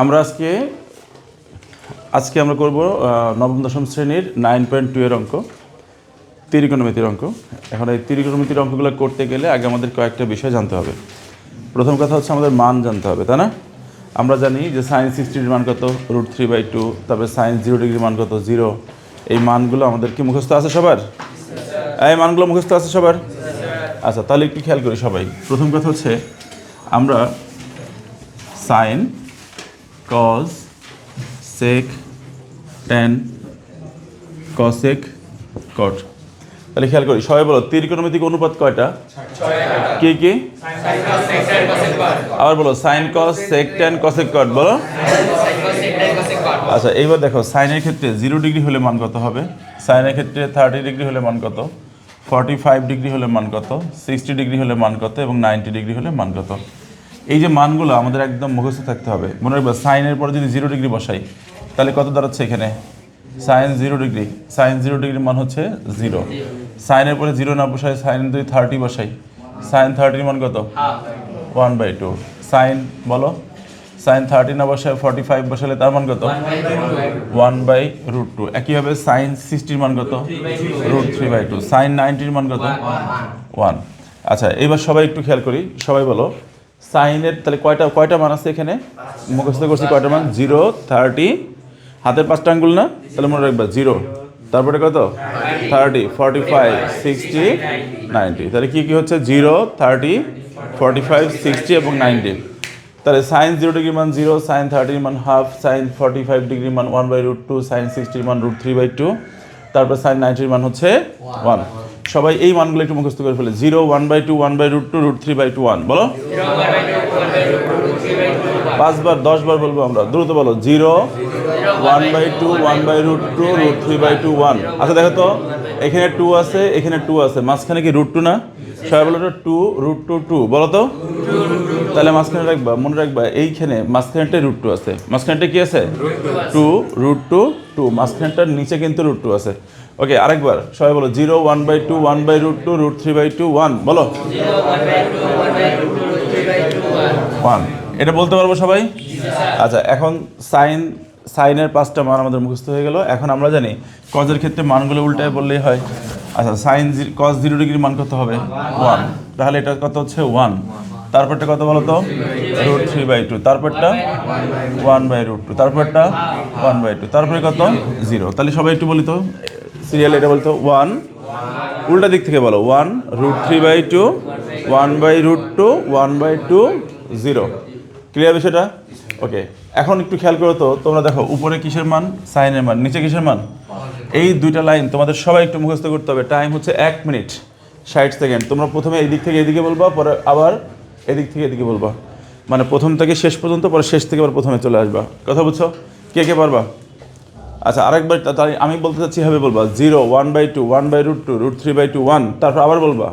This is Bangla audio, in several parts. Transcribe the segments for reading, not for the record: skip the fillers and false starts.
আমরা আজকে আমরা করব নবম দশম শ্রেণীর 9.2 এর অঙ্ক, ত্রিকোণমিতির অঙ্ক। এখন এই ত্রিকোণমিতির অঙ্কগুলো করতে গেলে আগে আমাদের কয়েকটা বিষয় জানতে হবে। প্রথম কথা হচ্ছে আমাদের মান জানতে হবে, তাই না? আমরা জানি যে sin 60 মান কত, √3/2, তারপরে sin 0 ডিগ্রি মান কত, 0। এই মানগুলো আমাদের কি মুখস্থ আছে সবার? এই মানগুলো মুখস্থ আছে সবার? আচ্ছা, তাহলে একটু খেয়াল করি সবাই। প্রথম কথা হচ্ছে আমরা sin, cos, sec, tan, cosec, cot। তাহলে খেয়াল করি সবাই, বলো ত্রিকোণমিতিক অনুপাত কয়টা? কি কি? আবার বলো sin, cos, sec, tan, cosec, cot। বলো। আচ্ছা, এইবার দেখো সাইনের ক্ষেত্রে 0 ডিগ্রি হলে মান কত হবে, সাইনের ক্ষেত্রে 30 ডিগ্রি হলে মান কত, 45 ডিগ্রি হলে মান কত, 60 ডিগ্রি হলে মান কত এবং 90 ডিগ্রি হলে মান কত। এই যে মানগুলো আমাদের একদম মুখস্থ থাকতে হবে। মনে রাখবে সাইনের পরে যদি 0 ডিগ্রি বসাই তাহলে কত দাঁড়াচ্ছে এখানে? সাইন 0 ডিগ্রি, সাইন 0 ডিগ্রির মান হচ্ছে 0। সাইনের পরে 0 না বসাই সাইন যদি 30 বসাই, সাইন 30 মান কত? 1/2। সাইন বলো, সাইন 30 না বসায় 45 বসালে তার মান কত? 1/√2। একইভাবে সাইন 60 মান কত? √3/2। সাইন 90 মান কত? 1। আচ্ছা, এবার সবাই একটু খেয়াল করি, সবাই বলো সাইনের তাহলে কয়টা মান আছে এখানে? মুখস্থ করছি কয়টা মান? 0, 30, হাতের 5টা আঙ্গুল না? তাহলে মনে রাখবা 0, তারপরে কত? 30, 45, 60, 90। তাহলে কি কি হচ্ছে? 0, 30, 45, 60 এবং 90। তাহলে সাইন 0 ডিগ্রি মান 0, সাইন 30 মান হাফ, সাইন 45 ডিগ্রি মান 1/√2, সাইন 60 মান √3/2, তারপর সাইন 90 মান হচ্ছে 1। সবাই এই মানগুলো একটু মুখস্থ করে ফেলে। 0, 1/2, 1/√2, √3/2, 1। বলো 5 বার 10 বার বলবো আমরা, দ্রুত বলো। 0, 1/2, 1/√2, √3/2, 1। আচ্ছা দেখো তো, এখানে 2 আছে, এখানে 2 আছে, মাঝখানে কি √2 না? সবাই বলো 2, √2, 2। বলো তো। তাহলে মাঝখানে রাখবা, মনে রাখবা এইখানে মাঝখানেটাই √2 আছে। মাঝখানেটা কি আছে? 2, √2, 2। মাঝখানটার নিচে কিন্তু √2 আছে। ওকে, আরেকবার সবাই বলো। 0, 1/2, 1/√2, √3/2, 1। বলো 1। এটা বলতে পারবো সবাই? আচ্ছা, এখন সাইনের 5টা মান আমাদের মুখস্থ হয়ে গেল। এখন আমরা জানি কজের ক্ষেত্রে মানগুলো উল্টায় বললেই হয়। আচ্ছা, সাইন cos 0 ডিগ্রি মান কত হবে? 1। তাহলে এটা কত হচ্ছে? 1। তারপরটা কত বলো তো? √3/2। তারপরটা 1/√2। তারপরটা 1/2। তারপরে কত? 0। তাহলে সবাই একটু বলি তো সিরিয়াল, এটা বলতো 1, উল্টা দিক থেকে বলো। 1, √3/2, 1/√2, 1/2, 0। ক্লিয়ার বিষয়টা? ওকে, এখন একটু খেয়াল করো তো, তোমরা দেখো উপরে কিসের মান? সাইনের মান। নিচে কিসের মান? এই দুইটা লাইন তোমাদের সবাই একটু মুখস্থ করতে হবে। টাইম হচ্ছে 1 মিনিট 60 সেকেন্ড। তোমরা প্রথমে এই দিক থেকে এদিকে বলবা, পরে আবার এদিক থেকে এদিকে বলবা, মানে প্রথম থেকে শেষ পর্যন্ত, পরে শেষ থেকে আবার প্রথমে চলে আসবা। কথা বুঝছো? কে কে পারবা? আচ্ছা, আরেকবার তাই আমি বলতে চাচ্ছি হবে বলবা। 0, 1/2, 1/√2, √3/2, 1। তারপর আবার বলবা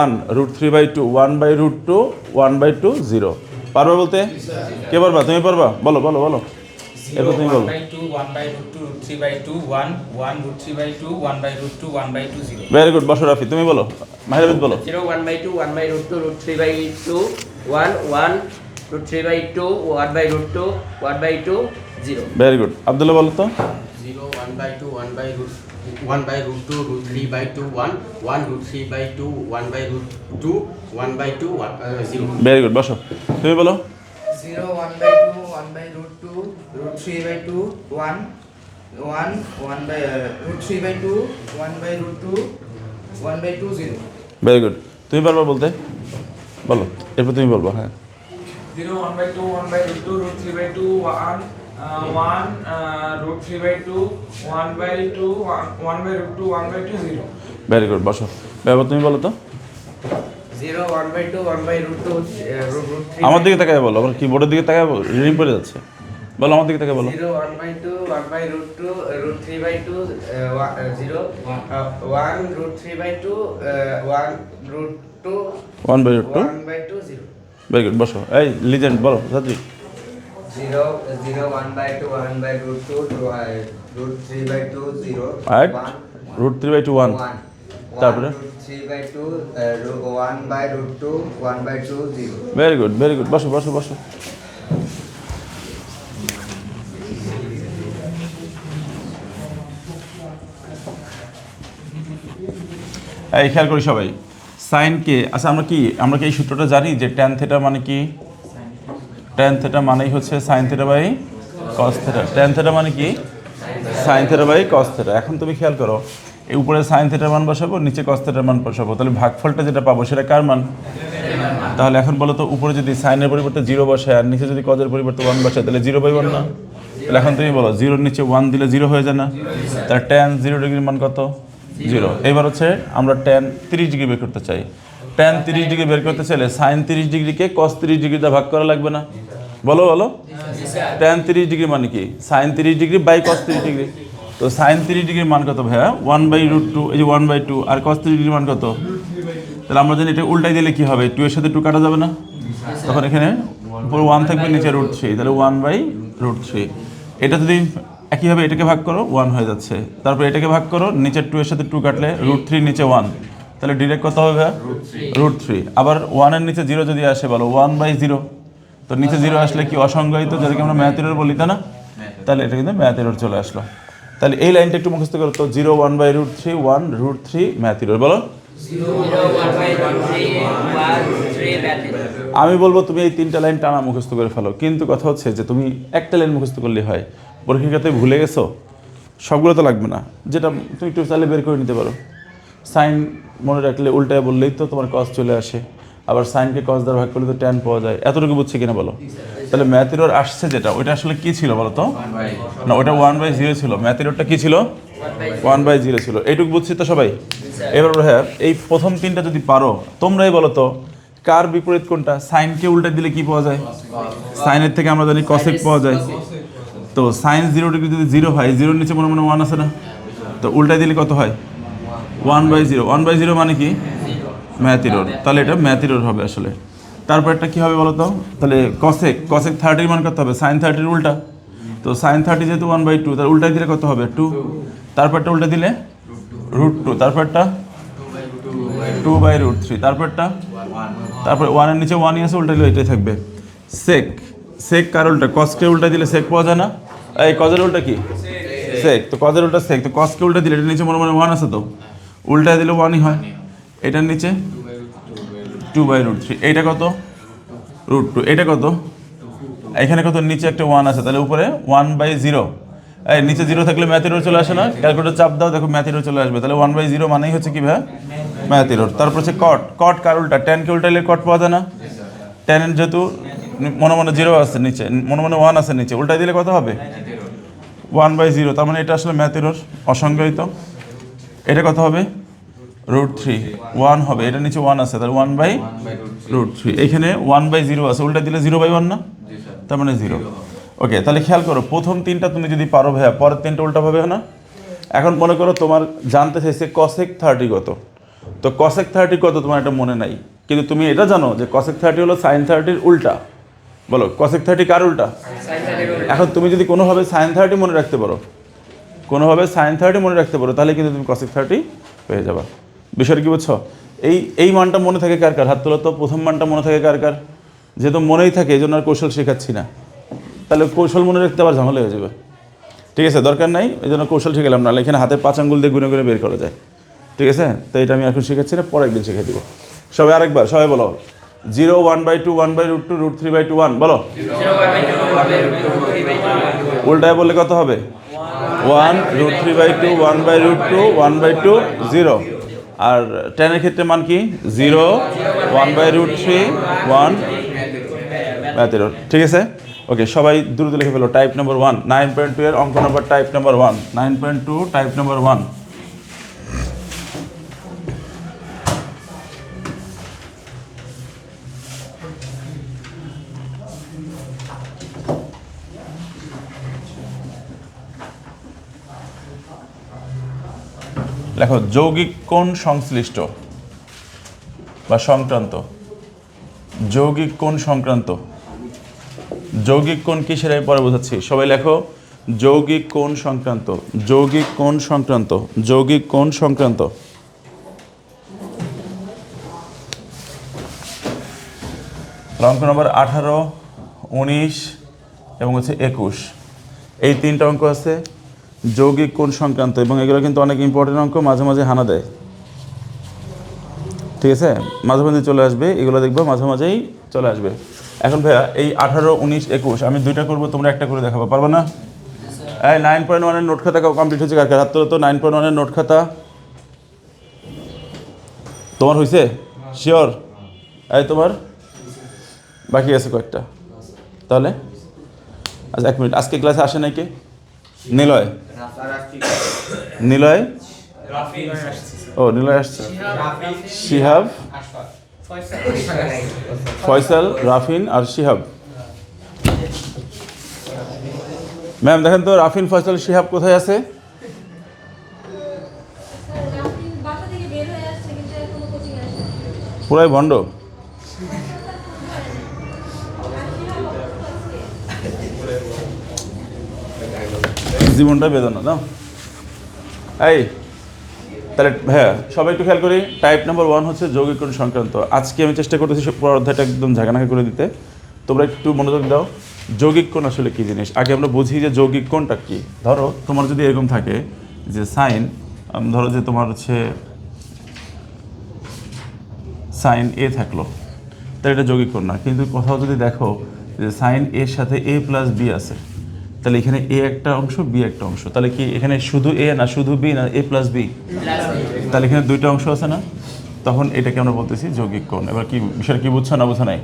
1, √3/2, 1/√2, 1/2, 0। পারবা বলতে? কে পারবা? তুমি পারবা? বলো বলো বলো। এরপর তুমি বলো। 1/2, 1/√2, √3/2, 1, 1, √3/2, 1/√2, 1/2, 0। Very good. বসো রাফি, তুমি বলো। মাহিরাবিদ বলো। 0, 1/2, 1/√2, √3/2, 1, 1, √3/2, 1/√2, 1/2, 0। Very good. আব্দুল্লাহ বলো তো। 0, 1/2, 1/√2, √3/2, 1, 1, √3/2, 1/√2, 1/2, 0। Very good. বসো, তুমি বলো। 0, 1/2, 1/√2, √3/2, 1, 1, √3/2, 1/√2, 1/2, 0। Very good. তুমি পারবা বলতে? বলো, এরপর তুমি বলবো। হ্যাঁ। 0, 1/2, 1/√2, √3/2, 1, 1, √3/2, 1/2, 1/√2, 1/2, 0। Very good. বসো, এবার তুমি বলো তো। 0, 1/2, 1/√2, √3/2, আমার দিকে তাকায় বলো, আমার কিবোর্ডের দিকে তাকায় বলো, রিডিং পড়ে যাচ্ছে। বলো, আমার দিকে তাকায় বলো। 0, 1/2, 1/√2, √3/2, 0, 1, √3/2, 1/√2, 1/2। 1/2, 0। Very good. বসো। এই লিজেন্ড বলো, যাত্রী। 0, 1/2, 1/√2, √3/2, 0, রাইট। √3/2, 1। তারপরে 3/2, 1/√2, 1/2, 0। Very good, very good. বসো বসো বসো। এই খেয়াল করি সবাই, সাইনকে, আচ্ছা আমরা কি এই সূত্রটা জানি যে ট্যান থিটা মানে কি? ট্যান থিটা মানেই হচ্ছে sine theta by cos theta. Tan theta মানে কি? Sine theta by cos theta. এখন তুমি খেয়াল করো, এই উপরে সাইন থিটার মান বসাবো, নিচে কস থিটার মান বসাবো, তাহলে ভাগফলটা যেটা পাবো সেটা কার মান? তাহলে এখন বলো তো, উপরে যদি সাইনের পরিবর্তে 0 বসায় আর নিচে যদি কজের পরিবর্তে 1 বসায়, তাহলে 0/1 না? তাহলে এখন তুমি বলো 0-র নিচে 1 দিলে 0 হয়ে যায় না? তাহলে ট্যান 0 ডিগ্রির মান কত? 0। এবার হচ্ছে আমরা ট্যান 30 ডিগ্রি বের করতে চাই। ট্যান 30 ডিগ্রি বের করতে চাইলে সাইন 30 ডিগ্রিকে কস 30 ডিগ্রিতে ভাগ করা লাগবে না? বলো ট্যান 30 ডিগ্রি মানে কি? Sine 30 degree by cos 30 degree. তো সাইন 30 ডিগ্রির মান কত ভাইয়া? 1/√2, এই যে 1/2, আর কস 30 ডিগ্রির মান কত? তাহলে আমরা জানি এটা উল্টাই দিলে কি হবে? 2 এর সাথে 2 কাটা যাবে না? তখন এখানে উপরে 1 থাকবে, নিচে √3, তাহলে 1/√3। এটা যদি একইভাবে এটাকে ভাগ করো, 1 হয়ে যাচ্ছে। তারপর এটাকে ভাগ করো, নিচের 2 এর সাথে 2 কাটলে √3, নিচে 1, তাহলে ডিরেক্ট কত হবে ভাইয়া? √3। আবার 1 এর নিচে 0 যদি আসে, বলো 1/0। তো নিচে 0 আসলে কি অসংজ্ঞায়িত, যাদেরকে আমরা ম্যাথ এরর বলি, তাই না? তাহলে এটা কিন্তু ম্যাথ এরর চলে আসলো। তাহলে এই লাইনটা একটু মুখস্থ করো তো, 0 1/√3, 1√3 ম্যাথ এরর। বলো আমি বলবো তুমি এই 3টা লাইন টানা মুখস্থ করে ফেলো, কিন্তু কথা হচ্ছে যে তুমি একটা লাইন মুখস্থ করলেই হয়। পরীক্ষাতে ভুলে গেছো, সবগুলো তো লাগবে না, যেটা তুমি একটু চাইলে বের করে নিতে পারো। সাইন মনে রাখলে উল্টায় বললেই তো তোমার কস চলে আসে, আবার সাইনকে কস দ্বারা ভাগ করলে তো ট্যান পাওয়া যায়। এতটুকু বুঝছি কিনা বলো? তাহলে ম্যাথ এরর আসছে যেটা, ওইটা আসলে কি ছিল বলো তো? না, ওটা 1/0 ছিল। ম্যাথ এররটা কি ছিল? 1/0 ছিল। এইটুকু বুঝছি তো সবাই? এবার হ্যাঁ, এই প্রথম 3টা যদি পারো, তোমরাই বলো তো কার বিপরীত কোনটা? সাইনকে উল্টা দিলে কি পাওয়া যায়? সাইনের থেকে আমরা জানি কসেক পাওয়া যায়। তো সাইন 0 ডিগ্রি যদি 0 হয়, 0-র নিচে মনে 1 আছে না? তো উল্টাই দিলে কত হয়? 1/0। 1/0 মানে কি? Math error. তাহলে এটা ম্যাথ এরর হবে আসলে। তারপর একটা কী হবে বলো তো? তাহলে কসেক 30-র মান কত হবে? সাইন 30-র উল্টা। তো সাইন 30 যেহেতু 1/2, তার উল্টাই দিলে কত হবে? 2। তারপরটা উল্টা দিলে √2, তারপরটা 2/√3, তারপরটা তারপর 1 এর নিচে 1ই আছে, উল্টা দিলে এটাই থাকবে। সেক কার উল্টা? কসকে উল্টা দিলে সেক পাওয়া যায় না? এই কজের উল্টা কি? সেক। তো কজের উল্টা সেক। তো কসকে উল্টা দিলে এটার নিচে মনে 1 আছে, তো উল্টা দিলে 1ই হয়। এটার নিচে 2/√3। এইটা কত? √2। এটা কত? এখানে কত? নিচে একটা 1 আছে, তাহলে উপরে 1/0। এই নিচে 0 থাকলে ম্যাথ এরর চলে আসে না? ক্যালকুলেটর চাপ দাও, দেখো ম্যাথ এরর চলে আসবে। তাহলে 1/0 মানেই হচ্ছে কি ভাই? Math error. তারপর হচ্ছে কট কার উল্টা? ট্যানকে উল্টাইলে কট পাওয়া যায় না? ট্যানের যেহেতু মনে 0 আছে, নিচে মনে 1 আছে, নিচে উল্টাই দিলে কত হবে? 1/0। তার মানে এটা আসলে ম্যাথ এরর, অসংজ্ঞায়িত। এটা কত হবে? √3। 1 হবে, এটা নিচে 1 আছে, তাহলে 1/√3। এখানে 1/0 আছে, উল্টা দিলে 0/1 না? তার মানে 0। ওকে, তাহলে খেয়াল করো, প্রথম 3টা তুমি যদি পারো ভাইয়া, পরের 3টা উল্টা হবে না? এখন মনে করো তোমার জানতে চাইছে কসেক 30 কত। তো কসেক 30 কত তোমার এটা মনে নাই, কিন্তু তুমি এটা জানো যে কসেক 30 হলো সাইন 30-র উল্টা। বলো কসেক 30 কার উল্টা? এখন তুমি যদি কোনোভাবে সাইন 30 মনে রাখতে পারো, তাহলে কিন্তু তুমি কসেক 30 পেয়ে যাবা। বিষয়টা কি বুঝছো? এই মানটা মনে থাকে কার? হাত তোলো তো। প্রথম মানটা মনে থাকে কার? যেহেতু মনেই থাকে, এই জন্য আর কৌশল শেখাচ্ছি না। তাহলে কৌশল মনে রাখতে আবার ঝামেলা হয়ে যাবে। ঠিক আছে, দরকার নাই, এই জন্য কৌশল শিখালাম না। এখানে হাতে 5 আঙ্গুল দিয়ে গুনে বের করা যায়। ঠিক আছে, তো এটা আমি এখন শেখাচ্ছি না, পরে একদিন শিখিয়ে দিব। সবাই আরেকবার সবাই বলো 0 1/2 1/√2 √3/2 1। বলো উল্টায় বললে কত হবে? 1 √3/2 1/√2 1/2 0। আর ট্যানের ক্ষেত্রে মান কি? 0 1/√3 1 ম্যাথ এরর। ঠিক আছে, ওকে, সবাই দ্রুত লিখে ফেলো। টাইপ নাম্বার 1 9.2 এর অঙ্ক number type number 1 9.2 type number 1। লেখো যৌগিক কোণ সংশ্লিষ্ট বা সংক্রান্ত। যৌগিক কোণ সংক্রান্ত। যৌগিক কোণ কি সেটা আমি পরে বোঝাচ্ছি। সবাই লেখো যৌগিক কোণ সংক্রান্ত। যৌগিক কোণ সংক্রান্ত। যৌগিক কোণ সংক্রান্ত। অঙ্ক নম্বর 18 19 এবং হচ্ছে 21, এই 3টা অঙ্ক আছে যৌগিক কোণ সংক্রান্ত, এবং এগুলো কিন্তু অনেক ইম্পর্টেন্ট অঙ্ক, মাঝে মাঝে হানা দেয়। ঠিক আছে, মাঝে মাঝে চলে আসবে, এগুলো দেখবো মাঝে মাঝেই চলে আসবে। এখন ভাইয়া এই 18, 19, 21 আমি দুইটা করবো, তোমরা একটা করে দেখাবো, পারবে না? এই 9.1 এর নোট খাতা কমপ্লিট হচ্ছে কার কার? হাত তোলো তো। 9.1 এর নোট খাতা তোমার হয়েছে? শিওর? এই তোমার বাকি আছে কয়েকটা? তাহলে আচ্ছা 1 মিনিট, আজকে ক্লাসে আসে নাই কে? নিলয়, নিলয়, ও নিলয় আসছে, শিহাব, ফয়সাল, রাফিন আর শিহাব। ম্যাম দেখেন তো রাফিন, ফয়সাল, শিহাব কোথায় আছে? পুরাই ভণ্ড। জীবনটা বেদনা না। এই তাহলে হ্যাঁ, সবাই একটু খেয়াল করি। টাইপ নাম্বার 1 হচ্ছে যৌগিকরণ সংক্রান্ত। আজকে আমি চেষ্টা করতেছি পুরো অধ্যায়টা একদম ঝাঁকানাকা করে দিতে। তোমরা একটু মনোযোগ দাও। যৌগিক কোণ আসলে কী জিনিস আগে আমরা বুঝি, যে যৌগিক কোণটা কী। ধরো তোমার যদি এরকম থাকে যে সাইন, ধরো যে তোমার হচ্ছে সাইন এ থাকলো, তাহলে এটা যৌগিক কোণ না। কিন্তু কোথাও যদি দেখো যে সাইন এর সাথে এ প্লাস বি আছে, তাহলে এখানে এ একটা অংশ, বি একটা অংশ, তাহলে কি এখানে শুধু এ না শুধু বি না এ প্লাস বি? তাহলে এখানে দুইটা অংশ আছে না, তখন এটাকে আমরা বলতেছি যৌগিক কোণ। এবার কি বিষয়টা কি বুঝছো না বুঝো নাই?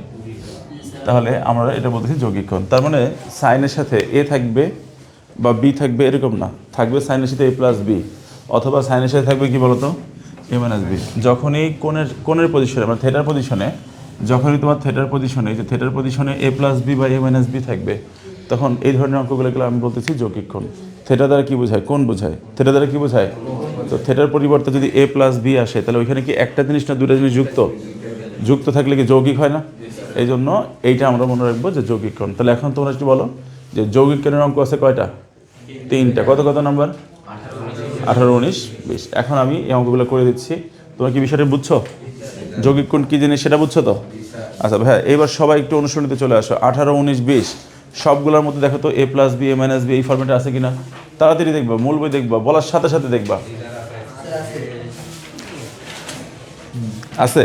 তাহলে আমরা এটা বলতেছি যৌগিক কোণ। তার মানে সাইনের সাথে এ থাকবে বা বি থাকবে এরকম না, থাকবে সাইনের সাথে এ প্লাস বি, অথবা সাইনের সাথে থাকবে কি বলতো এ মাইনাস বি। যখনই কোণের পজিশনে মানে থেটার পজিশনে, যখনই তোমার থেটার পজিশনে, যে থেটার পজিশনে এ প্লাস বি বা এ মাইনাস বি থাকবে, তখন এই ধরনের অঙ্কগুলোকে আমি বলতেছি যৌগিক কোণ। থেটা দ্বারা কী বোঝায়? কোণ বোঝায়। থেটা দ্বারা কী বোঝায়? তো থেটার পরিবর্তে যদি এ প্লাস বি আসে, তাহলে ওইখানে কি একটা জিনিস না দুটা জিনিস যুক্ত থাকলে কি যৌগিক হয় না? এই জন্য এইটা আমরা মনে রাখবো যে যৌগিক কোণ। তাহলে এখন তোমরা একটু বলো যে যৌগিক কোণের অঙ্ক আছে কয়টা? 3টা। কত কত নাম্বার? 18, 19, 20। এখন আমি এই অঙ্কগুলো করে দিচ্ছি। তোমরা কি বিষয়টা বুঝছো? যৌগিক কোণ কী জিনিস সেটা বুঝছো তো? আচ্ছা ভাই, এইবার সবাই একটু অনুসরণীতে চলে আসো। 18, 19, 20 সবগুলোর মধ্যে দেখো তো এ plus B A minus B এই ফর্মেটে আছে কিনা? তাড়াতাড়ি দেখবা, মূল বই দেখবা, বলার সাথে সাথে দেখবা। আছে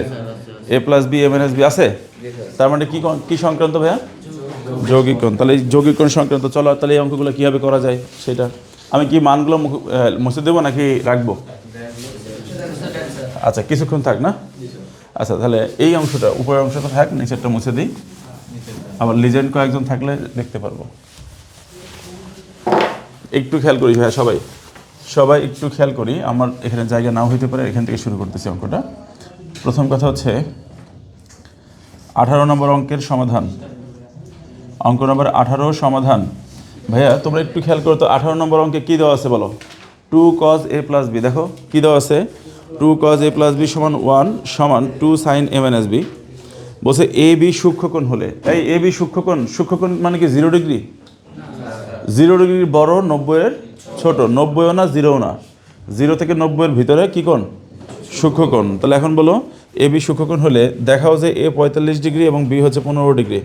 এ plus B A minus B আছে? তার মানে কি সংক্রান্ত ভাইয়া? যৌগিক কোণ। তাহলে এই যৌগিক কোণ সংক্রান্ত। চলো তাহলে এই অঙ্কগুলো কীভাবে করা যায় সেটা আমি কি মানগুলো মুছে দেবো নাকি রাখবো? আচ্ছা কিছুক্ষণ থাক না। আচ্ছা তাহলে এই অংশটা উপরের অংশটা থাক, নিচেরটা মুছে দিই। আবার লিজেন্ড কয়েকজন থাকলে দেখতে পারবো। একটু খেয়াল করি ভাইয়া, সবাই একটু খেয়াল করি। আমার এখানে জায়গা নাও হইতে পারে, এখান থেকে শুরু করতেছি অঙ্কটা। প্রথম কথা হচ্ছে 18 নম্বর অঙ্কের সমাধান। অঙ্ক নম্বর 18 সমাধান। ভাইয়া তোমরা একটু খেয়াল করো তো 18 নম্বর অঙ্কে কী দেওয়া আছে বলো? 2 cos a প্লাস বি। দেখো কী দেওয়া আছে? 2 cos a প্লাস বি সমান 1 সমান 2 sin a মাইনাস বি। বলছে এ বি সূক্ষ্মকোণ হলে, এই এ বি সূক্ষ্মকোণ মানে কি 0 ডিগ্রি? 0 ডিগ্রির বড়, 90 এর ছোট। 90ও না 0ও না, 0 থেকে 90 এর ভিতরে কী কোণ? সূক্ষ্মকোণ। তাহলে এখন বলো এ বি সূক্ষ্মকোণ হলে দেখাও যে এ 45 ডিগ্রি এবং বি হচ্ছে 15 ডিগ্রি।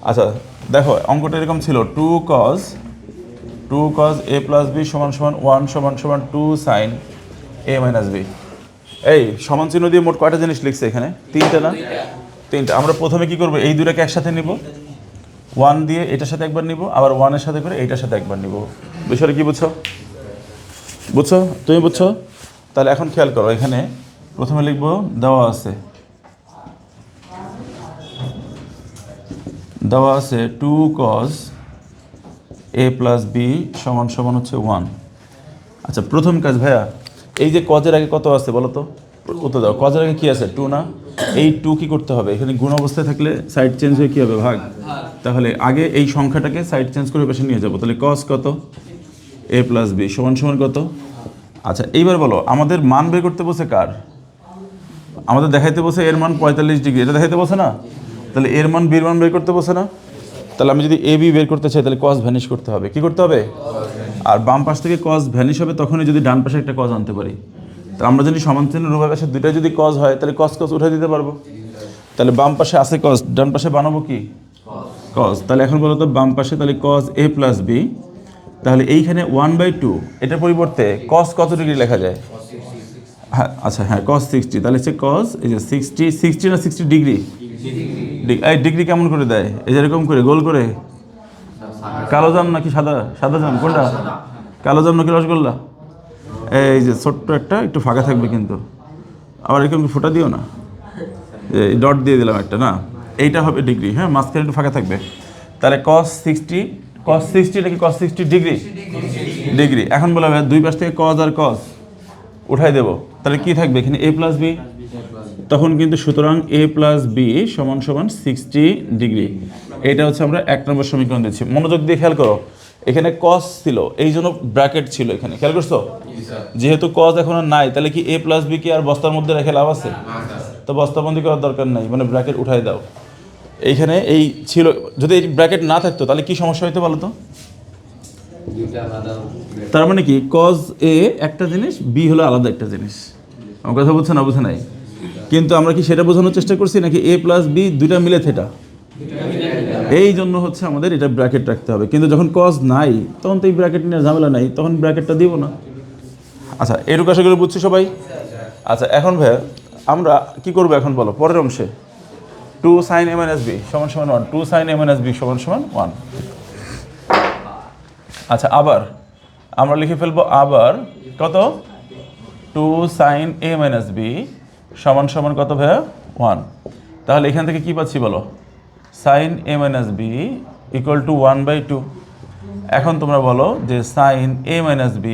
আচ্ছা দেখো অঙ্কটা এরকম ছিল 2 cos a প্লাস বি সমান 1 সমান 2 sin a মাইনাস বি। এই সমান চিহ্ন দিয়ে মোট কয়টা জিনিস লিখছে এখানে? 3টা না? 3টা। আমরা প্রথমে কি করব? এই দুটাকে একসাথে নিব, 1 দিয়ে এটার সাথে একবার নিব, আবার 1 এর সাথে করে এইটার সাথে একবার নিব। বিষয়টা কি বুঝছো? তুমি বুঝছো? তাহলে এখন খেয়াল করো, এখানে প্রথমে লিখব দেওয়া আছে 2 cos a প্লাস বি সমান হচ্ছে 1। আচ্ছা প্রথম কাজ ভাইয়া, এই যে কজের আগে কত আছে বলো তো? উত্তর দাও। কজের আগে কি আছে? 2 না? এই 2 কি করতে হবে? এখানে গুণ অবস্থায় থাকলে সাইড চেঞ্জ হয়ে কী হবে? ভাগ। তাহলে আগে এই সংখ্যাটাকে সাইড চেঞ্জ করে পাশে নিয়ে যাবো। তাহলে cos কত? a প্লাস বি সমান কত? আচ্ছা এইবার বলো, আমাদের মান বের করতে বসে কার? আমাদের দেখাইতে বসে এর মান 45 ডিগ্রি, এটা দেখাইতে বসে না? তাহলে এর মান বির মান বের করতে বসে না? তাহলে আমি যদি এ বি বের করতে চাই, তাহলে cos ভ্যানিশ করতে হবে। কি করতে হবে? আর বাম পাশ থেকে cos ভ্যানিশ হবে তখনই যদি ডান পাশে একটা cos আনতে পারি। তো আমরা যদি সমান চিহ্ন উভয় পাশে দুইটা যদি cos হয়, তাহলে cos উঠে দিতে পারবো। তাহলে বাম পাশে আছে cos, ডান পাশে বানাবো কি? cos। তাহলে এখন বলো তো বাম পাশে তাহলে cos a প্লাস বি, তাহলে এইখানে 1/2 এটার পরিবর্তে cos কত ডিগ্রি লেখা যায়? হ্যাঁ আচ্ছা হ্যাঁ cos 60, তাহলে হচ্ছে cos এই যে 60 না 60 ডিগ্রি, এই ডিগ্রি কেমন করে দেয়? এই যে এরকম করে গোল করে, কালো জাম নাকি সাদা জাম কোনটা? কালো জাম নাকি রসগোল্লা? এই যে ছোট্ট একটা একটু ফাঁকা থাকবে কিন্তু, আবার এরকম ফোঁটা দিও না, এই ডট দিয়ে দিলাম একটা, না এইটা হবে ডিগ্রি, হ্যাঁ মাঝখানে একটু ফাঁকা থাকবে। তাহলে cos 60 নাকি cos 60 ডিগ্রি? ডিগ্রি। এখন বলা হবে দুই পাশ থেকে cos আর cos উঠাই দেব, তাহলে কি থাকবে এখানে a প্লাস বি, তখন কিন্তু সুতরাং a প্লাস বি সমান সমান 60 ডিগ্রি। এটা হচ্ছে আমরা 1 নম্বর সমীকরণ দিচ্ছি। মনোযোগ দিয়ে খেয়াল করো, এখানে cos ছিল এই জন্য ব্র্যাকেট ছিল এখানে, খেয়াল করছো? যেহেতু cos এখন আর নাই, তাহলে কি a প্লাস বি কি আর বস্তার মধ্যে রেখে লাভ আছে? তো বস্তাবন্দি করার দরকার নাই, মানে ব্র্যাকেট উঠাই দাও। এইখানে এই ছিল, যদি এই ব্র্যাকেট না থাকতো তাহলে কি সমস্যা হইতো বলো তো? তার মানে কি cos a একটা জিনিস, b হলো আলাদা একটা জিনিস। আমার কথা বুঝছো না? বুঝে নাই? কিন্তু আমরা কি সেটা বোঝানোর চেষ্টা করছি নাকি a প্লাস বি দুইটা মিলে থেটা? এই জন্য হচ্ছে আমাদের এটা ব্র্যাকেট রাখতে হবে। কিন্তু যখন cos নাই তখন তো এই ব্র্যাকেট নিয়ে ঝামেলা নাই, তখন ব্র্যাকেটটা দিব না। আচ্ছা এরকম আশা করে বুঝছি সবাই? আচ্ছা এখন ভাই আমরা কি করবো এখন বলো পরের অংশে? 2 sin a minus b সমান সমান 1, 2 sin a minus b সমান সমান 1। আচ্ছা আবার আমরা লিখে ফেলবো আবার কত? 2 sin a minus b সমান সমান কত ভাইয়া? 1। তাহলে এখান থেকে কি পাচ্ছি বলো? sin a minus b equal to 1/2। এখন তোমরা বলো যে sin a minus b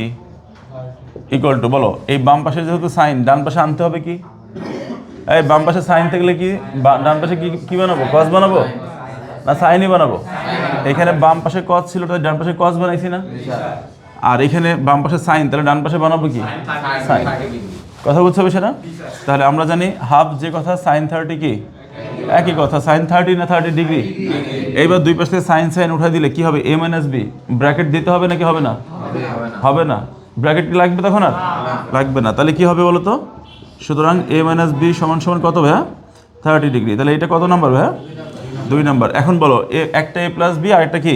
equal to, বলো এই বাম পাশে যেহেতু সাইন, ডান পাশে আনতে হবে কি? এই বাম পাশে সাইন থাকলে কি ডান পাশে কি বানাবো? cos বানাবো না সাইনই বানাবো? এখানে বাম পাশে cos ছিল, তাই ডান পাশে cos বানাইছি না? আর এখানে বাম পাশে সাইন, তাহলে ডান পাশে বানাবো কি? সাইন। কথা বুঝতে হবে সেটা? তাহলে আমরা জানি হাফ যে কথা sin 30 কি একই কথা, sin 30 না 30 ডিগ্রি। এইবার দুই পাশ থেকে সাইন উঠাই দিলে কি হবে? a minus B. ব্র্যাকেট দিতে হবে নাকি হবে না? হবে না। ব্র্যাকেট কি লাগবে তখন? আর লাগবে না। তাহলে কি হবে বলো তো? সুতরাং a মাইনাস বি সমান সমান কত ভাইয়া? 30 ডিগ্রি। তাহলে এটা কত নাম্বার ভাইয়া? 2 নাম্বার। এখন বলো একটা a প্লাস বি আর একটা কি?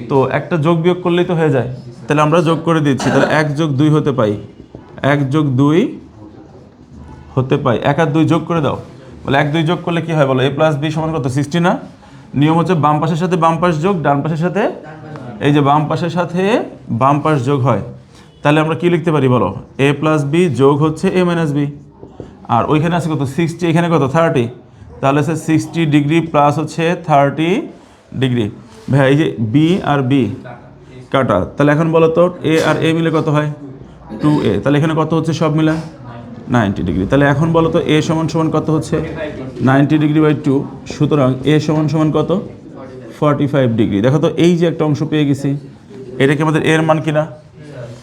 তো একটা যোগ বিয়োগ করলেই তো হয়ে যায়। তাহলে আমরা যোগ করে দিচ্ছি, তাহলে 1 যোগ 2 হতে পাই, 1 যোগ 2 হতে পাই। 1 আর 2 যোগ করে দাও, বলে 1 2 যোগ করলে কি হয় বলো? a প্লাস বি সমান কত? 60 না? নিয়ম হচ্ছে বাম পাশের সাথে বাম পাশ যোগ, ডান পাশের সাথে এই যে বাম পাশের সাথে বাম পাশ যোগ হয়। তাহলে আমরা কি লিখতে পারি বলো? a প্লাস বি যোগ হচ্ছে a মাইনাস বি। আর ওইখানে আছে কত? 60, এখানে কত? 30। তাহলে সে 60 ডিগ্রি প্লাস হচ্ছে 30 ডিগ্রি। ভাই এই যে বি আর বি কাটা, তাহলে এখন বলো তো এ আর এ মিলে কত হয়? 2a। তাহলে এখানে কত হচ্ছে সব মিলে? 90 ডিগ্রি। তাহলে এখন বলো তো এ সমান সমান কত হচ্ছে? 90 ডিগ্রি বাই 2। সুতরাং এ সমান সমান কত? 45 ডিগ্রি। দেখো তো এই যে একটা অংশ পেয়ে গেছি, এটা কি আমাদের এর মান কিনা?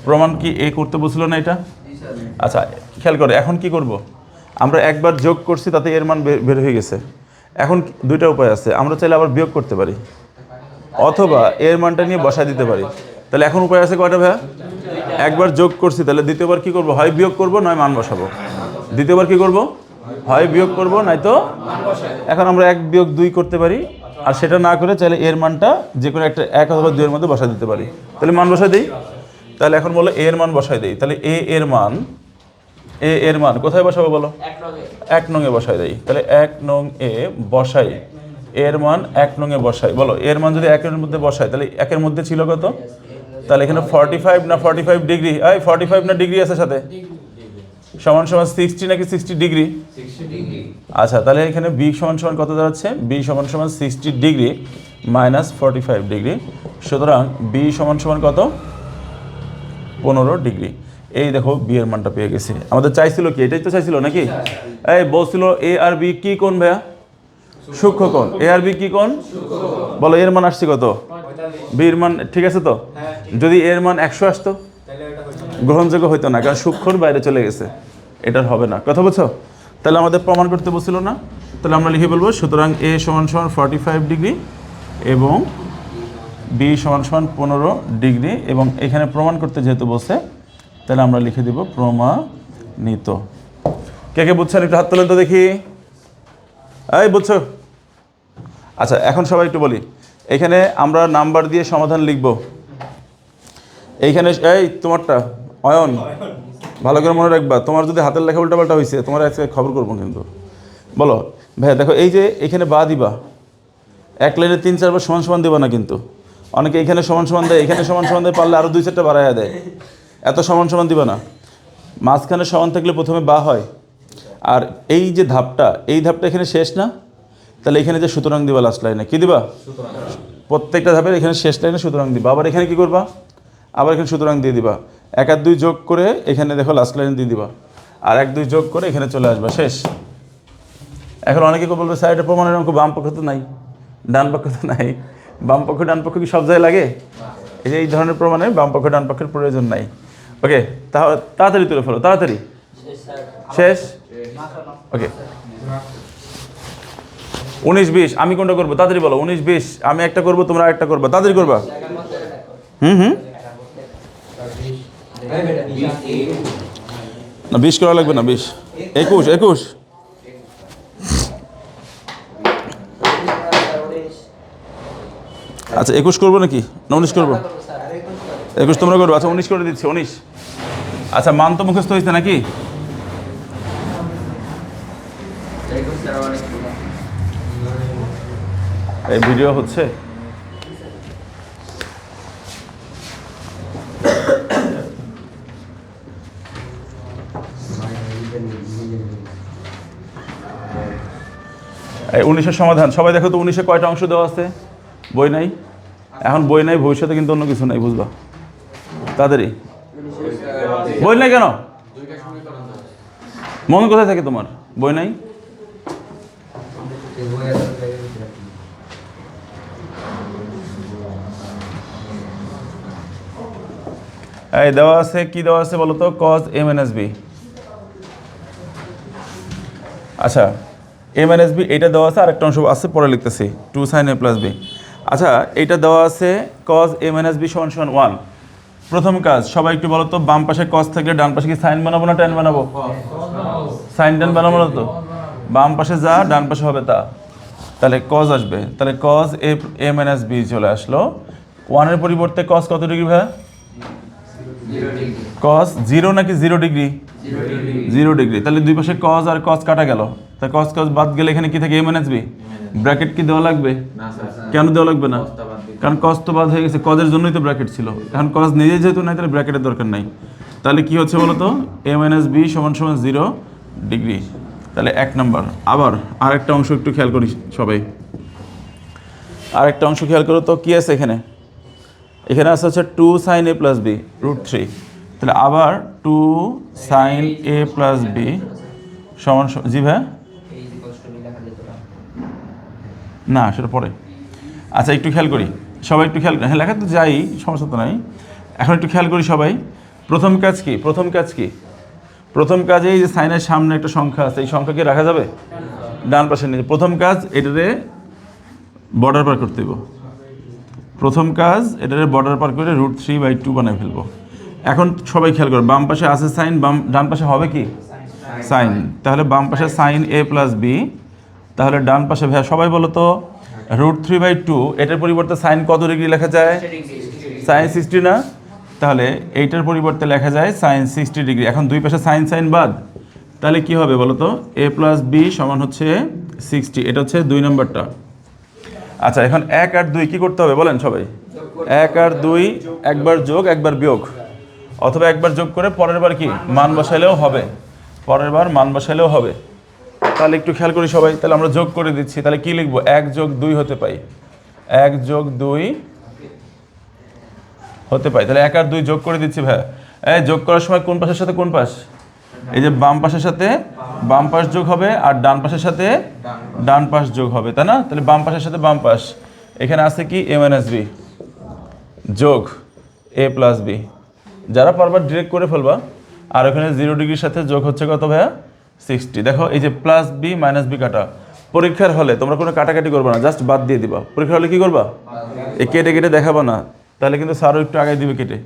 প্রমাণ কি এ করতে বলছিল না এটা? আচ্ছা খেয়াল করে এখন কি করব? আমরা একবার যোগ করছি, তাতে এর মান বের হয়ে গেছে। এখন দুইটা উপায় আছে, আমরা চাইলে আবার বিয়োগ করতে পারি অথবা এর মানটা নিয়ে বসায় দিতে পারি। তাহলে এখন উপায় আছে কয়টা ভাইয়া? একবার যোগ করছি, তাহলে দ্বিতীয়বার কি করব? হয় বিয়োগ করব নয় মান বসাবো। দ্বিতীয়বার কি করব? হয় বিয়োগ করব নয়তো এখন আমরা 1 বিয়োগ 2 করতে পারি, আর সেটা না করে চাইলে এর মানটা যে কোনো একটা 1 অথবা 2 এর মধ্যে বসায় দিতে পারি। তাহলে মান বসাই দিই। তাহলে এখন বলো এর মান বসাই দিই। তাহলে এ এর মান কোথায় বসাবো বলো? 1 নং এ বসাই দেই। তাহলে 1 নং এ বসাই, এর মান 1 নং এ বসাই। বলো এর মান যদি 1 এর মধ্যে বসাই, তাহলে 1 এর মধ্যে ছিল কত? তাহলে এখানে 45 না 45 ডিগ্রি, 45 না ডিগ্রি আছে সাথে, সমান সমান 60 নাকি 60 ডিগ্রি? 60 ডিগ্রি। আচ্ছা তাহলে এখানে বি সমান সমান কত দাঁড়াচ্ছে? বি সমান সমান 60 ডিগ্রি মাইনাস 45 ডিগ্রি। সুতরাং বি সমান সমান কত? 15 ডিগ্রি। এই দেখো বি এর মানটা পেয়ে গেছি। আমাদের চাইছিল কি? এটাই তো চাইছিল নাকি? এই বলছিল এ আর বি কি কোণ ভাইয়া? সূক্ষ্ম কোণ। এ আর বি কি কোণ? বলো এর মান আসছে কত? বি এর মান ঠিক আছে তো? যদি এর মান 100 আসতো গ্রহণযোগ্য হইতো না, কারণ সূক্ষ্মর বাইরে চলে গেছে, এটার হবে না। কথা বুঝছো? তাহলে আমাদের প্রমাণ করতে বলছিল না? তাহলে আমরা লিখে বলবো সুতরাং এ সমান সমান 45 ডিগ্রি এবং বি সমান সমান 15 ডিগ্রি, এবং এখানে প্রমাণ করতে যেহেতু বলছে তাহলে আমরা লিখে দিব প্রমাণিত। কে কে বুঝছেন একটু হাত তোলেন তো দেখি। এই বুঝছো? আচ্ছা এখন সবাই একটু বলি, এখানে আমরা নাম্বার দিয়ে সমাধান লিখব। এইখানে এই তোমারটা অয়ন ভালো করে মনে রাখবা, তোমার যদি হাতের লেখা উল্টাপাল্টা হয়েছে তোমার আজকে খবর করবো কিন্তু। বলো ভাইয়া, দেখো এই যে এখানে বা দিবা, এক লাইনে 3-4 বার সমান সমান দিবা না কিন্তু। অনেকে এখানে সমান সমান দেয়, এখানে সমান সমান দেয়, পারলে আরও 2-4টা বাড়াইয়া দেয়। এত সমান সমান দিবা না, মাঝখানে সমান থাকলে প্রথমে বা হয়। আর এই যে ধাপটা, এই ধাপটা এখানে শেষ না, তাহলে এখানে যে সুতরাং দিবা লাস্ট লাইনে, কি দিবা? প্রত্যেকটা ধাপের এখানে শেষ লাইনে সুতরাং দিবা। আবার এখানে কি করবা? আবার এখানে সুতরাং দিয়ে দিবা। 1 আর 2 যোগ করে এখানে দেখো লাস্ট লাইনে দিয়ে দিবা, আর 1-2 যোগ করে এখানে চলে আসবা, শেষ। এখন অনেকে বলবে স্যার এটা প্রমাণের অঙ্ক বাম পক্ষ তো নাই, ডান পক্ষ তো নাই। বাম পক্ষ ডান পক্ষ কি সব জায়গায় লাগে? এই যে এই ধরনের প্রমাণে বাম পক্ষ ডান পক্ষের প্রয়োজন নাই। ওকে, তাহলে তাড়াতাড়ি তুলে ফেলো, তাড়াতাড়ি। শেষ? ওকে, 19-20 আমি কোনটা করবো? তাড়াতাড়ি বলো। 19-20 আমি একটা করবো, তোমরা আরেকটা করবা, তাড়াতাড়ি করবা। না 20 করা লাগবে না, 20, 21। আচ্ছা 21 করবো নাকি না 19 করবো? 21 তোমরা করবো। আচ্ছা 19 করে দিচ্ছি, 19। আচ্ছা মান তো মুখস্থ হয়েছে নাকি? এই ভিডিও হচ্ছে? এই 19-এর সমাধান সবাই দেখো তো। 19-এ কয়টা অংশ দেওয়া আছে? বই নাই, এখন বই নাই, ভবিষ্যতে কিন্তু অন্য কিছু নাই, বুঝবা। তাড়াতাড়ি। বই নাই কেন? মন কোথায় থাকে তোমার? বই নাই? এই দেওয়া আছে, কি দেওয়া আছে বলো তো? cos a minus b। আচ্ছা a minus b এটা দেওয়া আছে, আরেকটা অংশ আছে পরে লিখতেছি, 2 sin a plus b। আচ্ছা এইটা দেওয়া আছে cos a minus b সমান সমান 1। প্রথম কাজ সবাই একটু বলো তো, বাম পাশে cos থাকলে ডান পাশে কি sin বানাবো না tan বানাবো? sin tan বানাবো না তো? বাম পাশে যা ডান পাশে হবে তা, তাহলে cos আসবে। তাহলে cos a minus b চলে আসলো। 1 এর পরিবর্তে cos কত ডিগ্রি ভাই? cos 0 নাকি 0 ডিগ্রি? 0 ডিগ্রি। তাহলে দুই পাশে cos আর cos কাটা গেল, তাই cos বাদ গেলে এখানে কি থাকে? a minus b। ব্র্যাকেট কি দেওয়া লাগবে? কেন দেওয়া লাগবে না? কারণ cos তো বাদ হয়ে গেছে, cos এর জন্যই তো ব্র্যাকেট ছিল। এখন cos নিজেই যেহেতু নাই, তাহলে ব্র্যাকেটের দরকার নাই। তাহলে কি হচ্ছে বলো তো? a minus b সমান সমান 0 ডিগ্রি। তাহলে 1 নাম্বার। আবার আরেকটা অংশ একটু খেয়াল করি সবাই, আরেকটা অংশ খেয়াল করো তো, কি আছে এখানে? এখানে আছে হচ্ছে 2 sin a plus b √3। তাহলে আবার 2 sin a plus b সমান, জি ভাই না সেটা পরে। আচ্ছা একটু খেয়াল করি সবাই, একটু খেয়াল, হ্যাঁ লেখা তো যাই, সমস্যা তো নাই। এখন একটু খেয়াল করি সবাই, প্রথম কাজ কি? প্রথম কাজ কি? প্রথম কাজে এই যে সাইনের সামনে একটা সংখ্যা আছে, এই সংখ্যা কি রাখা যাবে? ডান পাশে নিয়ে প্রথম কাজ এটারে বর্ডার পার করতে দেবো। প্রথম কাজ এটারে বর্ডার পার করে √3/2 বানায় ফেলবো। এখন সবাই খেয়াল করো, বাম পাশে আছে সাইন, ডান পাশে হবে কি? সাইন। তাহলে বাম পাশে sin a plus b, তাহলে ডান পাশে ভাইয়া সবাই বলো তো √3/2, এটার পরিবর্তে সাইন কত ডিগ্রি লেখা যায়? sin 60 না? তাহলে এইটার পরিবর্তে লেখা যায় sin 60 ডিগ্রি। এখন দুই পাশে সাইন বাদ, তাহলে কি হবে বলো তো? a plus b সমান হচ্ছে 60। এটা হচ্ছে 2 নম্বরটা। আচ্ছা এখন 1 আর 2 কি করতে হবে বলেন সবাই? 1 আর 2 একবার যোগ একবার বিয়োগ, অথবা একবার যোগ করে পরের বার কি মান বসাইলেও হবে, পরের বার মান বসাইলেও হবে। তাহলে একটু খেয়াল করি সবাই, তাহলে আমরা যোগ করে দিচ্ছি। তাহলে কি লিখবো? 1 যোগ 2 হতে পাই, 1 যোগ 2 হতে পাই। তাহলে 1 আর 2 যোগ করে দিচ্ছি ভাই। এই যোগ করার সময় কোন পাশের সাথে কোন পাশ? এই যে বাম পাশের সাথে বাম পাশ যোগ হবে, আর ডান পাশের সাথে ডান পাশ যোগ হবে, তাই না? তাহলে বাম পাশের সাথে বাম পাশ, এখানে আছে কি a minus b যোগ a plus b। যারা পারবার ডিরেক্ট করে ফেলবা। আর ওখানে 0 ডিগ্রির সাথে যোগ হচ্ছে কত ভাইয়া? 60। দেখো এই যে প্লাস বি মাইনাস বি কাটা, পরীক্ষার হলে তোমরা কোনো কাটাকাটি করবে না, জাস্ট বাদ দিয়ে দিবা। পরীক্ষার হলে কি করবা? এই কেটে কেটে দেখাবা না, তাহলে কিন্তু স্যারও একটু আগে দিবে কেটে।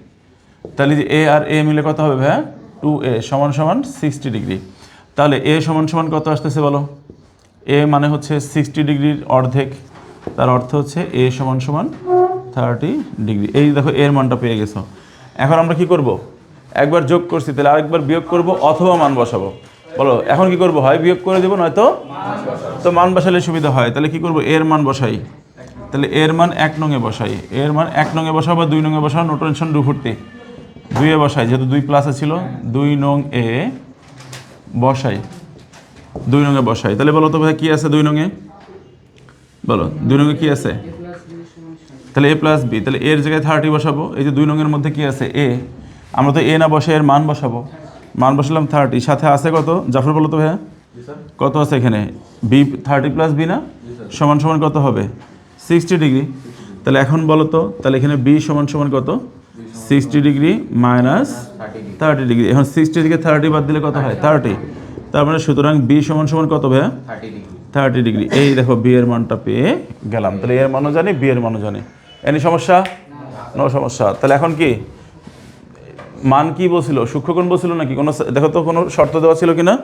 তাহলে যে এ আর এ মিলে কত হবে ভাইয়া? 2a সমান সমান 60 ডিগ্রি। তাহলে এ সমান সমান কত আসতেছে বলো? এ মানে হচ্ছে 60 ডিগ্রির অর্ধেক, তার অর্থ হচ্ছে এ সমান সমান 30 ডিগ্রি। এই দেখো এর মানটা পেয়ে গেছো। এখন আমরা কি করব? একবার যোগ করছি, তাহলে আরেকবার বিয়োগ করব অথবা মান বসাবো। বলো এখন কি করব? হয় বিয়োগ করে দেবো, নয়তো তো মান বসালে সুবিধা হয়। তাহলে কি করব? এর মান বসাই। তাহলে এর মান 1 নংয়ে বসাই, এর মান 1 নংয়ে বসাবো বা 2 নংয়ে বসাবো, নো টেনশন, 2 ফুর্তি। 2 এ বসাই, যেহেতু 2 প্লাসে ছিল, 2 নং এ বসাই, 2 নংয়ে বসাই। তাহলে বলো তো ভাই কি আছে 2 নংয়ে? বলো 2 নংয়ে কি আছে? তাহলে a প্লাস বি, তাহলে এর জায়গায় 30 বসাবো। এই যে 2 নংয়ের মধ্যে কি আছে? এ। আমরা তো এ না বসে এর মান বসাবো, মান বসালাম 30, সাথে আছে কত? জাফর বলো তো ভাইয়া কত আছে এখানে? বি 30 প্লাস বি না, সমান সমান কত হবে? 60 ডিগ্রি। তাহলে এখন বলো তো, তাহলে এখানে বি সমান সমান কত? 60 ডিগ্রি মাইনাস 30 ডিগ্রি। এখন 60 থেকে 30 বাদ দিলে কত হয়? 30। তার মানে সুতরাং বি সমান সমান কত ভাইয়া? 30 ডিগ্রি। এই দেখো বি এর মানটা পেয়ে গেলাম। তাহলে এর মানও জানি, বি এর মানও জানি। এনি সমস্যা? নো সমস্যা। তাহলে এখন কি মান কি বলছিল? সূক্ষ্মকোণ বলছিল নাকি? কোনো দেখো তো কোনো শর্ত দেওয়া ছিল কিনা?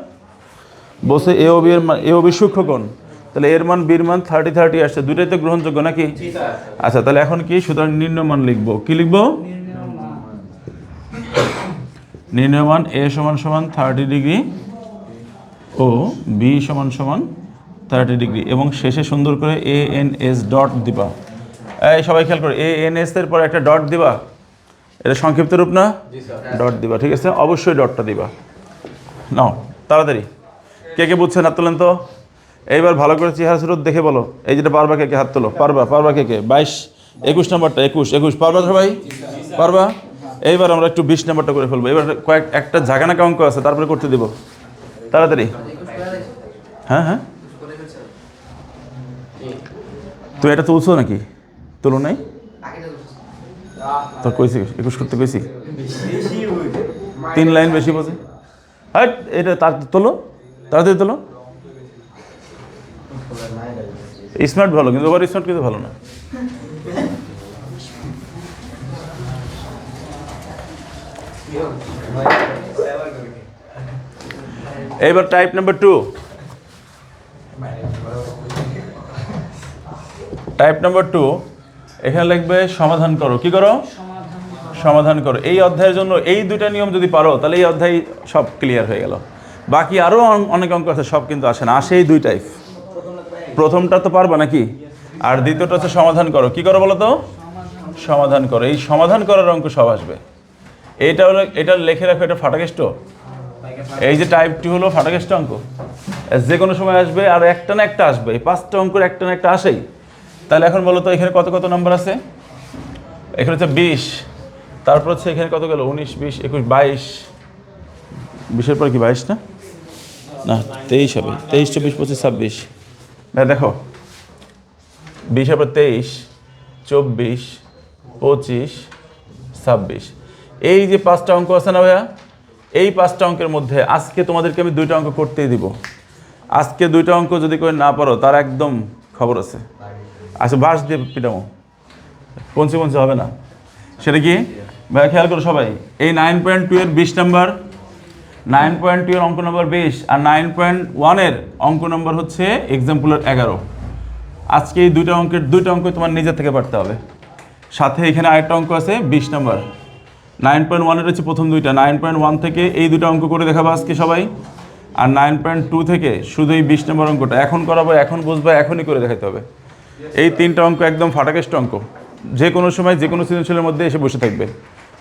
বলছে এ ও বি এর মান, এ ও বি সূক্ষ্মকোণ। তাহলে এর মান বির মান 30 আসছে, দুইটাই তো গ্রহণযোগ্য নাকি? আচ্ছা, তাহলে এখন কি? সুতরাং নির্ণয় মান লিখবো। কি লিখবো? নির্ণয় মান এ সমান সমান 30 ডিগ্রি ও বি সমান সমান 30 ডিগ্রি, এবং শেষে সুন্দর করে এ এন এস ডট দিবা। এই সবাই খেয়াল করে, এ এন এস এর পরে একটা ডট দিবা। এটা সংক্ষিপ্ত রূপ না? ডট দিবা, ঠিক আছে? অবশ্যই ডটটা দিবা। নাও তাড়াতাড়ি, কে কে বুঝছেন হাত তোলেন তো। এইবার ভালো করে চেহারা সুরত দেখে বলো। এই যেটা পারবা, কে কে হাত তোলো। পারবা কে কে? 22 21 নাম্বারটা, 21 পারবা সবাই? পারবা? এইবার আমরা একটু 20 নাম্বারটা করে ফেলবো। এবার একটা জাগানাকা অঙ্ক আছে, তারপরে করতে দিব তাড়াতাড়ি। হ্যাঁ হ্যাঁ, তুই এটা তুলছো নাকি? তুলো নাই তোর? কইছি 21 করতে কইছি, 3 লাইন বেশি বোঝে। হ্যাঁ, এটা তার তোলো, তাড়াতাড়ি তোলো। স্মার্ট ভালো, কিন্তু ওভার স্মার্ট কিন্তু ভালো না। এইবার টাইপ নাম্বার 2। টাইপ নাম্বার 2, এখানে লিখবে সমাধান করো। কি করো? সমাধান করো। এই অধ্যায়ের জন্য এই দুইটা নিয়ম যদি পারো, তাহলে এই অধ্যায় সব ক্লিয়ার হয়ে গেল। বাকি আরও অনেক অঙ্ক আছে, সব কিন্তু আসে না, আসে এই দুই টাইপ। প্রথমটা তো পারবা নাকি, আর দ্বিতীয়টা হচ্ছে সমাধান করো। কি করো বলো তো? সমাধান করো। এই সমাধান করার অঙ্ক সব আসবে। এটা হলো, এটা লিখে রাখো, এটা ফাটাকেষ্ট। এই যে টাইপ 2 হলো ফাটাকেষ্ট অঙ্ক, যে কোনো সময় আসবে, আর একটা না একটা আসবে। এই 5টা অঙ্কের একটা না একটা আসেই। তাহলে এখন বলো তো এখানে কত কত নাম্বার আছে? এখানে হচ্ছে 20, তারপর হচ্ছে এখানে কত গেল? 19 20 21 22। 20-এর পর কি 22 না? না 23 হবে। 23 24 25 26। ভাই দেখো, 20-এর পর 23 24 25 26। এই যে 5টা অঙ্ক আছে না ভাইয়া, এই 5টা অঙ্কের মধ্যে আজকে তোমাদেরকে আমি 2টা অঙ্ক করতেই দিব। আজকে 2টা অঙ্ক যদি করে না পারো, তার একদম খবর আছে। আচ্ছা, বাস দিয়ে পিটামো, পঞ্চে হবে না। সেটা কি ভাইয়া? খেয়াল করো সবাই, এই 9.2 এর 20 নাম্বার, 9.2 এর অঙ্ক নম্বর 20, আর 9.1 এর অঙ্ক নম্বর হচ্ছে এক্সাম্পলের 11। আজকে এই 2টা অঙ্ক তোমার নিজের থেকে পারতে হবে। সাথে এখানে আরেকটা অঙ্ক আছে 20 নাম্বার। 9.1 এর হচ্ছে প্রথম 2টা, 9.1 থেকে এই 2টা অঙ্ক করে দেখাবো আজকে সবাই। আর 9.2 থেকে শুধু এই 20 নম্বর অঙ্কটা এখন করাবো, এখন বুঝবো, এখনই করে দেখাতে হবে। এই 3টা অঙ্ক একদম ফাটাকেষ্ট অঙ্ক, যে কোনো সময় যে কোনো সৃজনশীলের মধ্যে এসে বসে থাকবে।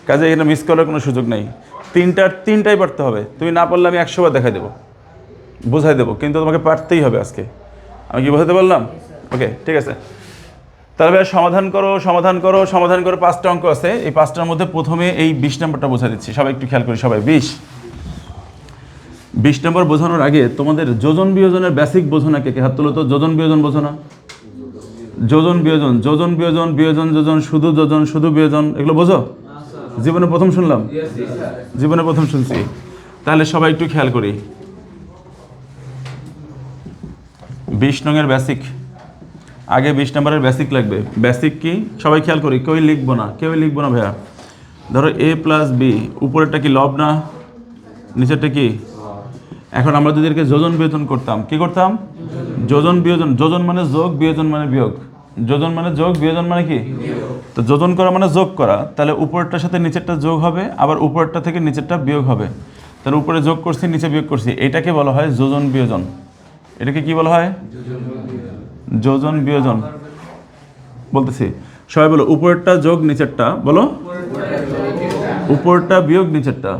কাজে এখানে মিস করার কোনো সুযোগ নেই। 3টাই পারতে হবে। তুমি না পারলে আমি 100 বার দেখাই দেবো, বোঝাই দেবো, কিন্তু তোমাকে পারতেই হবে আজকে। আমি কি বোঝাতে বললাম? ওকে, ঠিক আছে। তাহলে সমাধান করো, সমাধান করো, সমাধান করো। 5টা অঙ্ক আছে, এই 5টার মধ্যে প্রথমে এই 20 নম্বরটা বোঝা দিচ্ছি। সবাই একটু খেয়াল করি। সবাই 20 নম্বর বোঝানোর আগে তোমাদের যোজন বিয়োজনের বেসিক বোঝো না? কে কে হাত তোলো তো। যোজন বিয়োজন বোঝো না? যোজন বিয়োজন, যোজন বিয়োজন, বিয়োজন যোজন, শুধু বিয়োজন, এগুলো বোঝো? জীবনে প্রথম শুনলাম, জীবনে প্রথম শুনছি। তাহলে সবাই একটু খেয়াল করি। 20 নংয়ের বেসিক, আগে 20 নম্বরের বেসিক লাগবে। বেসিক কি সবাই খেয়াল করি। কেউই লিখবো না ভাইয়া। ধরো a প্লাস বি, উপরেরটা কি লব না, নিচেরটা কি? এখন আমরা যদি এটাকে যোজন বিয়োজন করতাম, কি করতাম? যোজন বিয়োজন। যোজন মানে যোগ, বিয়োজন মানে বিয়োগ। যোজন মানে যোগ, বিয়োজন মানে কি? তো যোজন করা মানে যোগ করা, তাহলে উপরেরটার সাথে নিচেরটা যোগ হবে, আবার উপরেরটা থেকে নিচেরটা বিয়োগ হবে। তাহলে উপরে যোগ করছি, নিচে বিয়োগ করছি, এটাকে বলা হয় যোজন বিয়োজন। এটাকে কি বলা হয়? যোজন বিয়োজন। বলতেছি, সবাই বলো, উপরেরটা যোগ নিচেরটা, বলো উপরেরটা বিয়োগ নিচেরটা।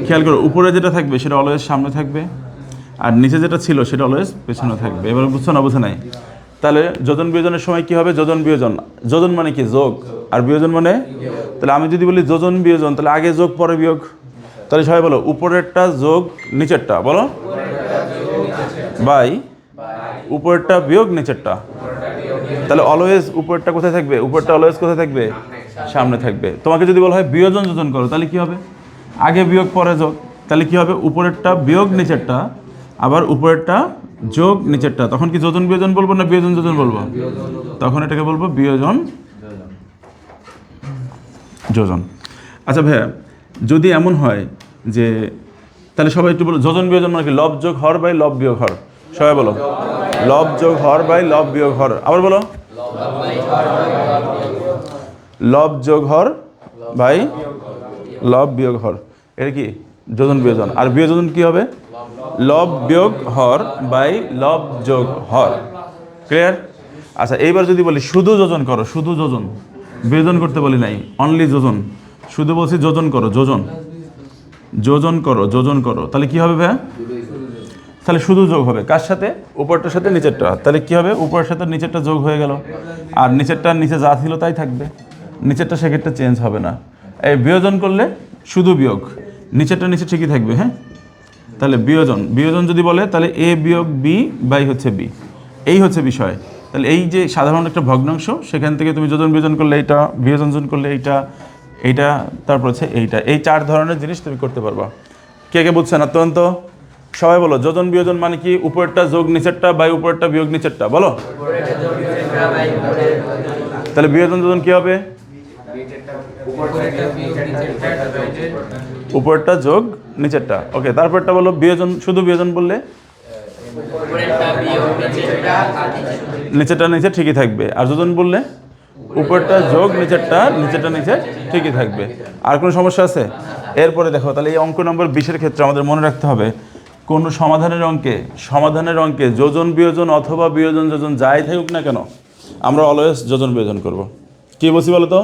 খেয়াল করো, উপরে যেটা থাকবে সেটা অলওয়েজ সামনে থাকবে, আর নিচে যেটা ছিল সেটা অলওয়েজ পেছনে থাকবে। এবার বুঝছো না? বুঝে নাই? তাহলে যোজন বিয়োজনের সময় কি হবে? যোজন বিয়োজন, যোজন মানে কি? যোগ, আর বিয়োজন মানে, তাহলে আমি যদি বলি যোজন বিয়োজন, তাহলে আগে যোগ পরে বিয়োগ। তাহলে সবাই বলো, উপরেরটা যোগ নিচেরটা, বলো, বাই উপরেরটা বিয়োগ নিচেরটা। তাহলে অলওয়েজ উপরেরটা কোথায় থাকবে? উপরেরটা অলওয়েজ কোথায় থাকবে? সামনে থাকবে। তোমাকে যদি বলা হয় বিয়োজন যোজন করো, তাহলে কি হবে? আগে বিয়োগ পরে যোগ। তাহলে কি হবে? উপরেরটা বিয়োগ নিচেরটা, আবার উপরেরটা যোগ নিচেরটা। তখন কি যোজন বিয়োজন বলবো না বিয়োজন যোজন বলবো? তখন এটাকে বলবো বিয়োজন যোজন। আচ্ছা ভাইয়া, যদি এমন হয় যে, তাহলে সবাই একটু বলো, যোজন বিয়োজন মানে কি? লব যোগ হর বাই লব বিয়োগ হর। সবাই বলো, লব যোগ হর বাই লব বিয়োগ হর। আবার বলো, লব যোগ হর বাই লব বিয়োগ হর। এটা কি? যোজন বিয়োজন। আর বিয়োজন কি হবে? লব বিয়োগ হর বাই লব যোগ হর। ক্লিয়ার? আচ্ছা, এইবার যদি বলি শুধু যোজন করো, শুধু যোজন, বিয়োজন করতে বলি নাই, অনলি যোজন, শুধু বলছি যোজন করো, যোজন, যোজন করো, যোজন করো, তাহলে কি হবে ভাইয়া? তাহলে শুধু যোগ হবে, কার সাথে? উপরটার সাথে নিচেরটা। তাহলে কি হবে? উপরের সাথে নিচেরটা যোগ হয়ে গেল, আর নিচেরটা নিচে যা ছিল তাই থাকবে, নিচেরটা সেক্ষেত্রে চেঞ্জ হবে না। এই বিয়োজন করলে শুধু বিয়োগ, নিচেরটা নিচে ঠিকই থাকবে। হ্যাঁ, তাহলে বিয়োজন, বিয়োজন যদি বলে তাহলে এ বিয়োগ বি বাই হচ্ছে বি, এই হচ্ছে বিষয়। তাহলে এই যে সাধারণ একটা ভগ্নাংশ, সেখান থেকে তুমি যোজন বিয়োজন করলে এইটা, বিয়োজন যোজন করলে এইটা, এইটা, তারপর হচ্ছে এইটা, এই 4 ধরনের জিনিস তুমি করতে পারবা। কে কে বুঝছেন? অত্যন্ত সবাই বলো, যোজন বিয়োজন মানে কি? উপরেরটা যোগ নিচেরটা বাই উপরেরটা বিয়োগ নিচেরটা, বলো। তাহলে বিয়োজন যোজন কি হবে? উপরেরটা যোগ নিচেরটা। ওকে, তারপরটা বলো বিয়োজন, শুধু বিয়োজন বললে নিচেরটা নিচে ঠিকই থাকবে, আর যোজন বললে উপরেরটা যোগ নিচেরটা, নিচেরটা নিচে ঠিকই থাকবে। আর কোনো সমস্যা আছে? এরপরে দেখো, তাহলে এই অঙ্ক নম্বর 20-এর ক্ষেত্রে আমাদের মনে রাখতে হবে, কোন সমাধানের অঙ্কে যোজন বিয়োজন অথবা বিয়োজন যোজন যাই থাকুক না কেন, আমরা অলওয়েজ যোজন বিয়োজন করব। কি বলছি বলো তো?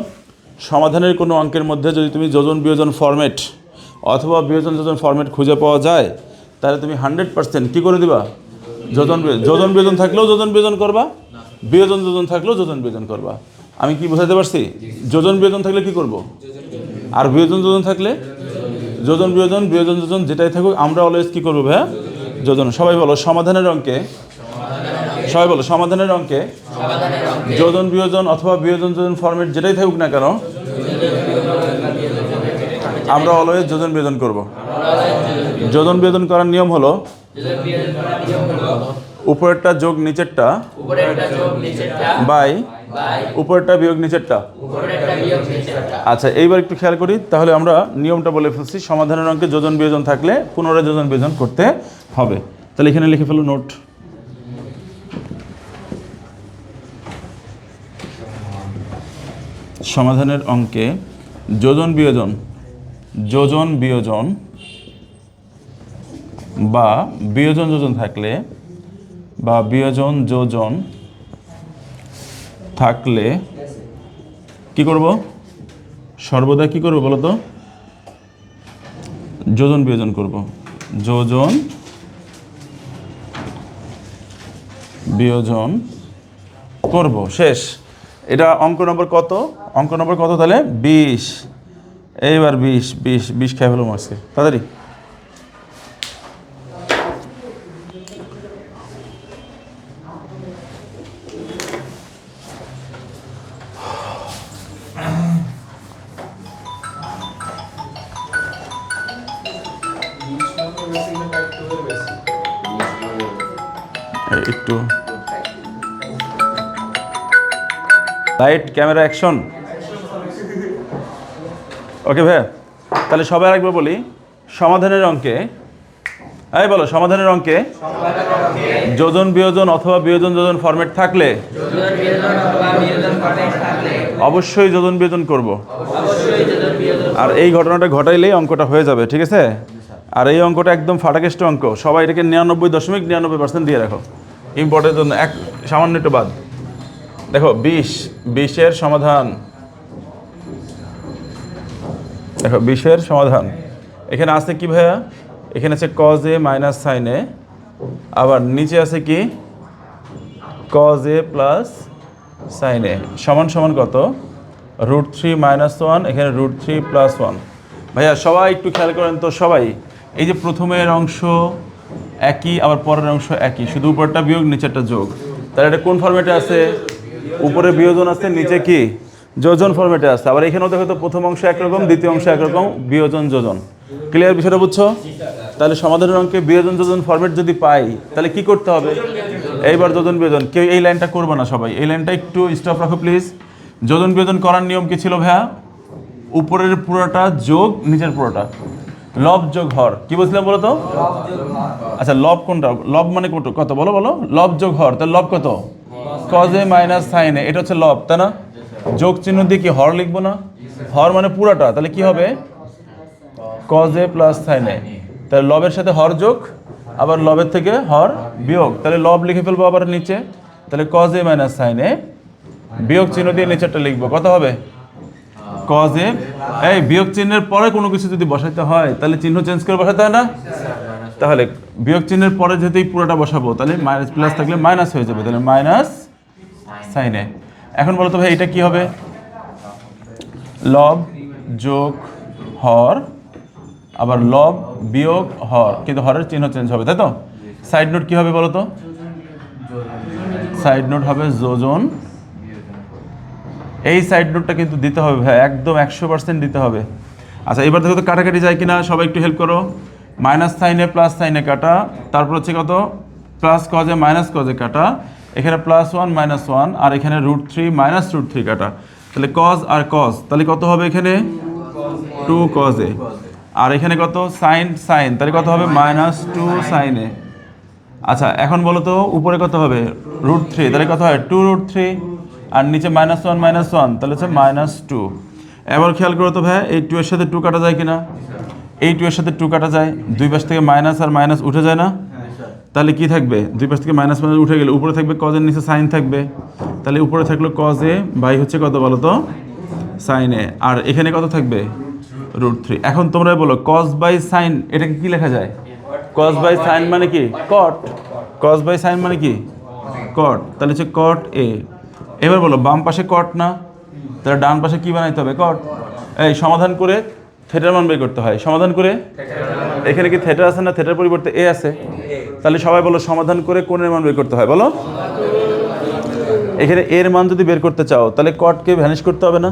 সমাধানের কোনো অঙ্কের মধ্যে যদি তুমি যোজন বিয়োজন ফরম্যাট অথবা বিয়োজন যোজন ফরম্যাট খুঁজে পাওয়া যায়, তাহলে তুমি 100% কী করে দিবা? যোজন বিয়োজন থাকলেও যোজন বিয়োজন করবা, বিয়োজন যোজন থাকলেও যোজন বিয়োজন করবা। আমি কি বোঝাতে পারছি? যোজন বিয়োজন থাকলে কি করব, আর বিয়োজন যোজন থাকলে যোজন বিয়োজন, বিয়োজন যোজন যেটাই থাকুক আমরা অলওয়েজ কী করবো ভাইয়া? যোজন। সবাই বলো, সমাধানের অঙ্কে, সবাই বলো, সমাধানের অঙ্কে যোজন বিয়োজন অথবা বিয়োজন যোজন ফরম্যাট যেটাই থাকুক না কেন, আমরা অলওয়েজ যোজন বিয়োজন করব। যোজন বিয়োজন করার নিয়ম হলো, উপরেরটা যোগ নিচেরটা বাই উপরেরটা বিয়োগ নিচেরটা। আচ্ছা, এইবার একটু খেয়াল করি, তাহলে আমরা নিয়মটা বলে ফেলছি। সমাধানের অঙ্কে যোজন বিয়োজন থাকলে পুনরায় যোজন বিয়োজন করতে হবে। তাহলে এখানে লিখে ফেলো নোট। সমাধানের অঙ্কে যোজন বিয়োজন, যোজন বিয়োজন বা বিয়োজন যোজন থাকলে, বা বিয়োজন যোজন থাকলে কি করব? সর্বদা কি করব বলো তো? যোজন বিয়োজন করব, যোজন বিয়োজন করব। শেষ। এটা অঙ্ক নম্বর কত? অঙ্ক নম্বর কত তাহলে? 20। এইবার 20 খেয়ে ফেলো মাসে, তাড়াতাড়ি। একটু লাইট, ক্যামেরা, অ্যাকশন। ওকে ভাইয়া, তাহলে সবাই আরেকবার বলি, সমাধানের অঙ্কে, এই বলো, সমাধানের অঙ্কে যোজন বিয়োজন অথবা বিয়োজন যোজন ফরম্যাট থাকলে অবশ্যই যোজন বিয়োজন করব। আর এই ঘটনাটা ঘটাইলেই অঙ্কটা হয়ে যাবে, ঠিক আছে? আর এই অঙ্কটা একদম ফাটাকেষ্ট অঙ্ক, সবাই এটাকে 99.99% দিয়ে রাখো। ইম্পর্টেন্ট জন্য এক সামান্য একটু বাদ। দেখো 20-এর সমাধান, দেখো 20-এর সমাধান এখানে আছে কি ভাইয়া? এখানে আছে cos a মাইনাস সাইন এ, আবার নিচে আছে কি cos a প্লাস সাইন এ সমান সমান কত? √3 - 1, এখানে √3 + 1। ভাইয়া সবাই একটু খেয়াল করেন তো, সবাই এই যে প্রথমের অংশ একই, আবার পরের অংশ একই, শুধু উপরটা বিয়োগ নিচেরটা যোগ। তাহলে এটা কোন ফরম্যাটে আছে? উপরে বিয়োজন আছে, নিচে কি যোজন ফরম্যাটে আছে। আবার এখানেও দেখো তো, প্রথম অংশ একরকম, দ্বিতীয় অংশ একরকম, বিয়োজন যোজন। ক্লিয়ার বিষয়টা বুঝছো? তাহলে সমাধানের অঙ্কে বিয়োজন যোজন ফরম্যাট যদি পাই তাহলে কি করতে হবে? এইবার যোজন বিয়োজন। কেউ এই লাইনটা করবে না, সবাই এই লাইনটা একটু স্টপ রাখো প্লিজ। যোজন বিয়োজন করার নিয়ম কি ছিল ভাইয়া? উপরের পুরোটা যোগ নিচের পুরোটা, লব যোগ হর। কি বলছিলাম বলো তো? আচ্ছা লব কোনটা? লব মানে কত বলো বলো? লব যোগ হর। তাহলে লব কত? cos a মাইনাস সাইন এ, এটা হচ্ছে লব, তাই না? যোগ চিহ্ন দিয়ে কি হর লিখবো না? হর মানে পুরাটা, তাহলে কি হবে? cos a প্লাস সাইন এ। তাহলে লবের সাথে হর যোগ, আবার লবের থেকে হর বিয়োগ, তাহলে লব লিখে ফেলবো আবার নিচে। তাহলে cos a মাইনাস সাইন এ, বিয়োগ চিহ্ন দিয়ে নিচেরটা লিখবো, কত হবে? cos a। এই বিয়োগ চিহ্নের পরে কোনো কিছু যদি বসাতে হয় তাহলে চিহ্ন চেঞ্জ করে বসাতে হয় না? তাহলে বিয়োগ চিহ্নের পরে যেহেতু পুরোটা বসাবো, তাহলে মাইনাস প্লাস থাকলে মাইনাস হয়ে যাবে, তাহলে মাইনাস সাইন এ। এখন বলো তো ভাই এটা কি হবে? লব যোগ হর, আবার লব বিয়োগ হর, কিন্তু হরের চিহ্ন চেঞ্জ হবে, তাই তো? সাইড নোট কি হবে বলো তো? সাইড নোট হবে যোজন। এই সাইড নোটটা কিন্তু দিতে হবে ভাই, একদম 100% দিতে হবে। আচ্ছা এবার দেখো তো কাটাকাটি যায় কিনা, সবাই একটু হেল্প করো। মাইনাস সাইন এ প্লাস সাইন এ কাটা, তারপর হচ্ছে কত? Plus cos a minus cos a কাটা, এখানে +1 - 1, আর এখানে √3 - √3 কাটা। তাহলে cos আর cos, তাহলে কত হবে এখানে? 2 cos a। আর এখানে কত? সাইন সাইন, তাহলে কত হবে? -2 sin a। আচ্ছা এখন বলো তো উপরে কত হবে? √3, তাহলে কত হয়? 2√3, আর নিচে -1 - 1, তাহলে হচ্ছে -2। এবার খেয়াল করো তো ভাই, এই 2 এর সাথে 2 কাটা যায় কিনা? এই 2 এর সাথে 2 কাটা যায়, দুই পাশ থেকে মাইনাস আর মাইনাস উঠে যায় না? তাহলে কি থাকবে? দুই পাশ থেকে মাইনাস মাইনাস উঠে গেলে উপরে থাকবে cos এর নিচে সাইন থাকবে, তাহলে উপরে থাকলো cos a বাই হচ্ছে কত বলো তো? সাইন এ। আর এখানে কত থাকবে? √3। এখন তোমরা বলো cos বাই সাইন এটাকে কি লেখা যায়? cos বাই সাইন মানে কি? cot। cos বাই সাইন মানে কি? cot। তাহলে হচ্ছে cot a। এবার বলো বাম পাশে cot না, তাহলে ডান পাশে কি বানাইতে হবে? cot। এই সমাধান করে থিটার মান বের করতে হয়। সমাধান করে এখানে কি থিটা আছে না? থিটার পরিবর্তে a আছে, তাহলে সবাই বলো সমাধান করে কোণের মান বের করতে হয় বলো। এখানে এর মান যদি বের করতে চাও তাহলে কটকে ভ্যানিশ করতে হবে না?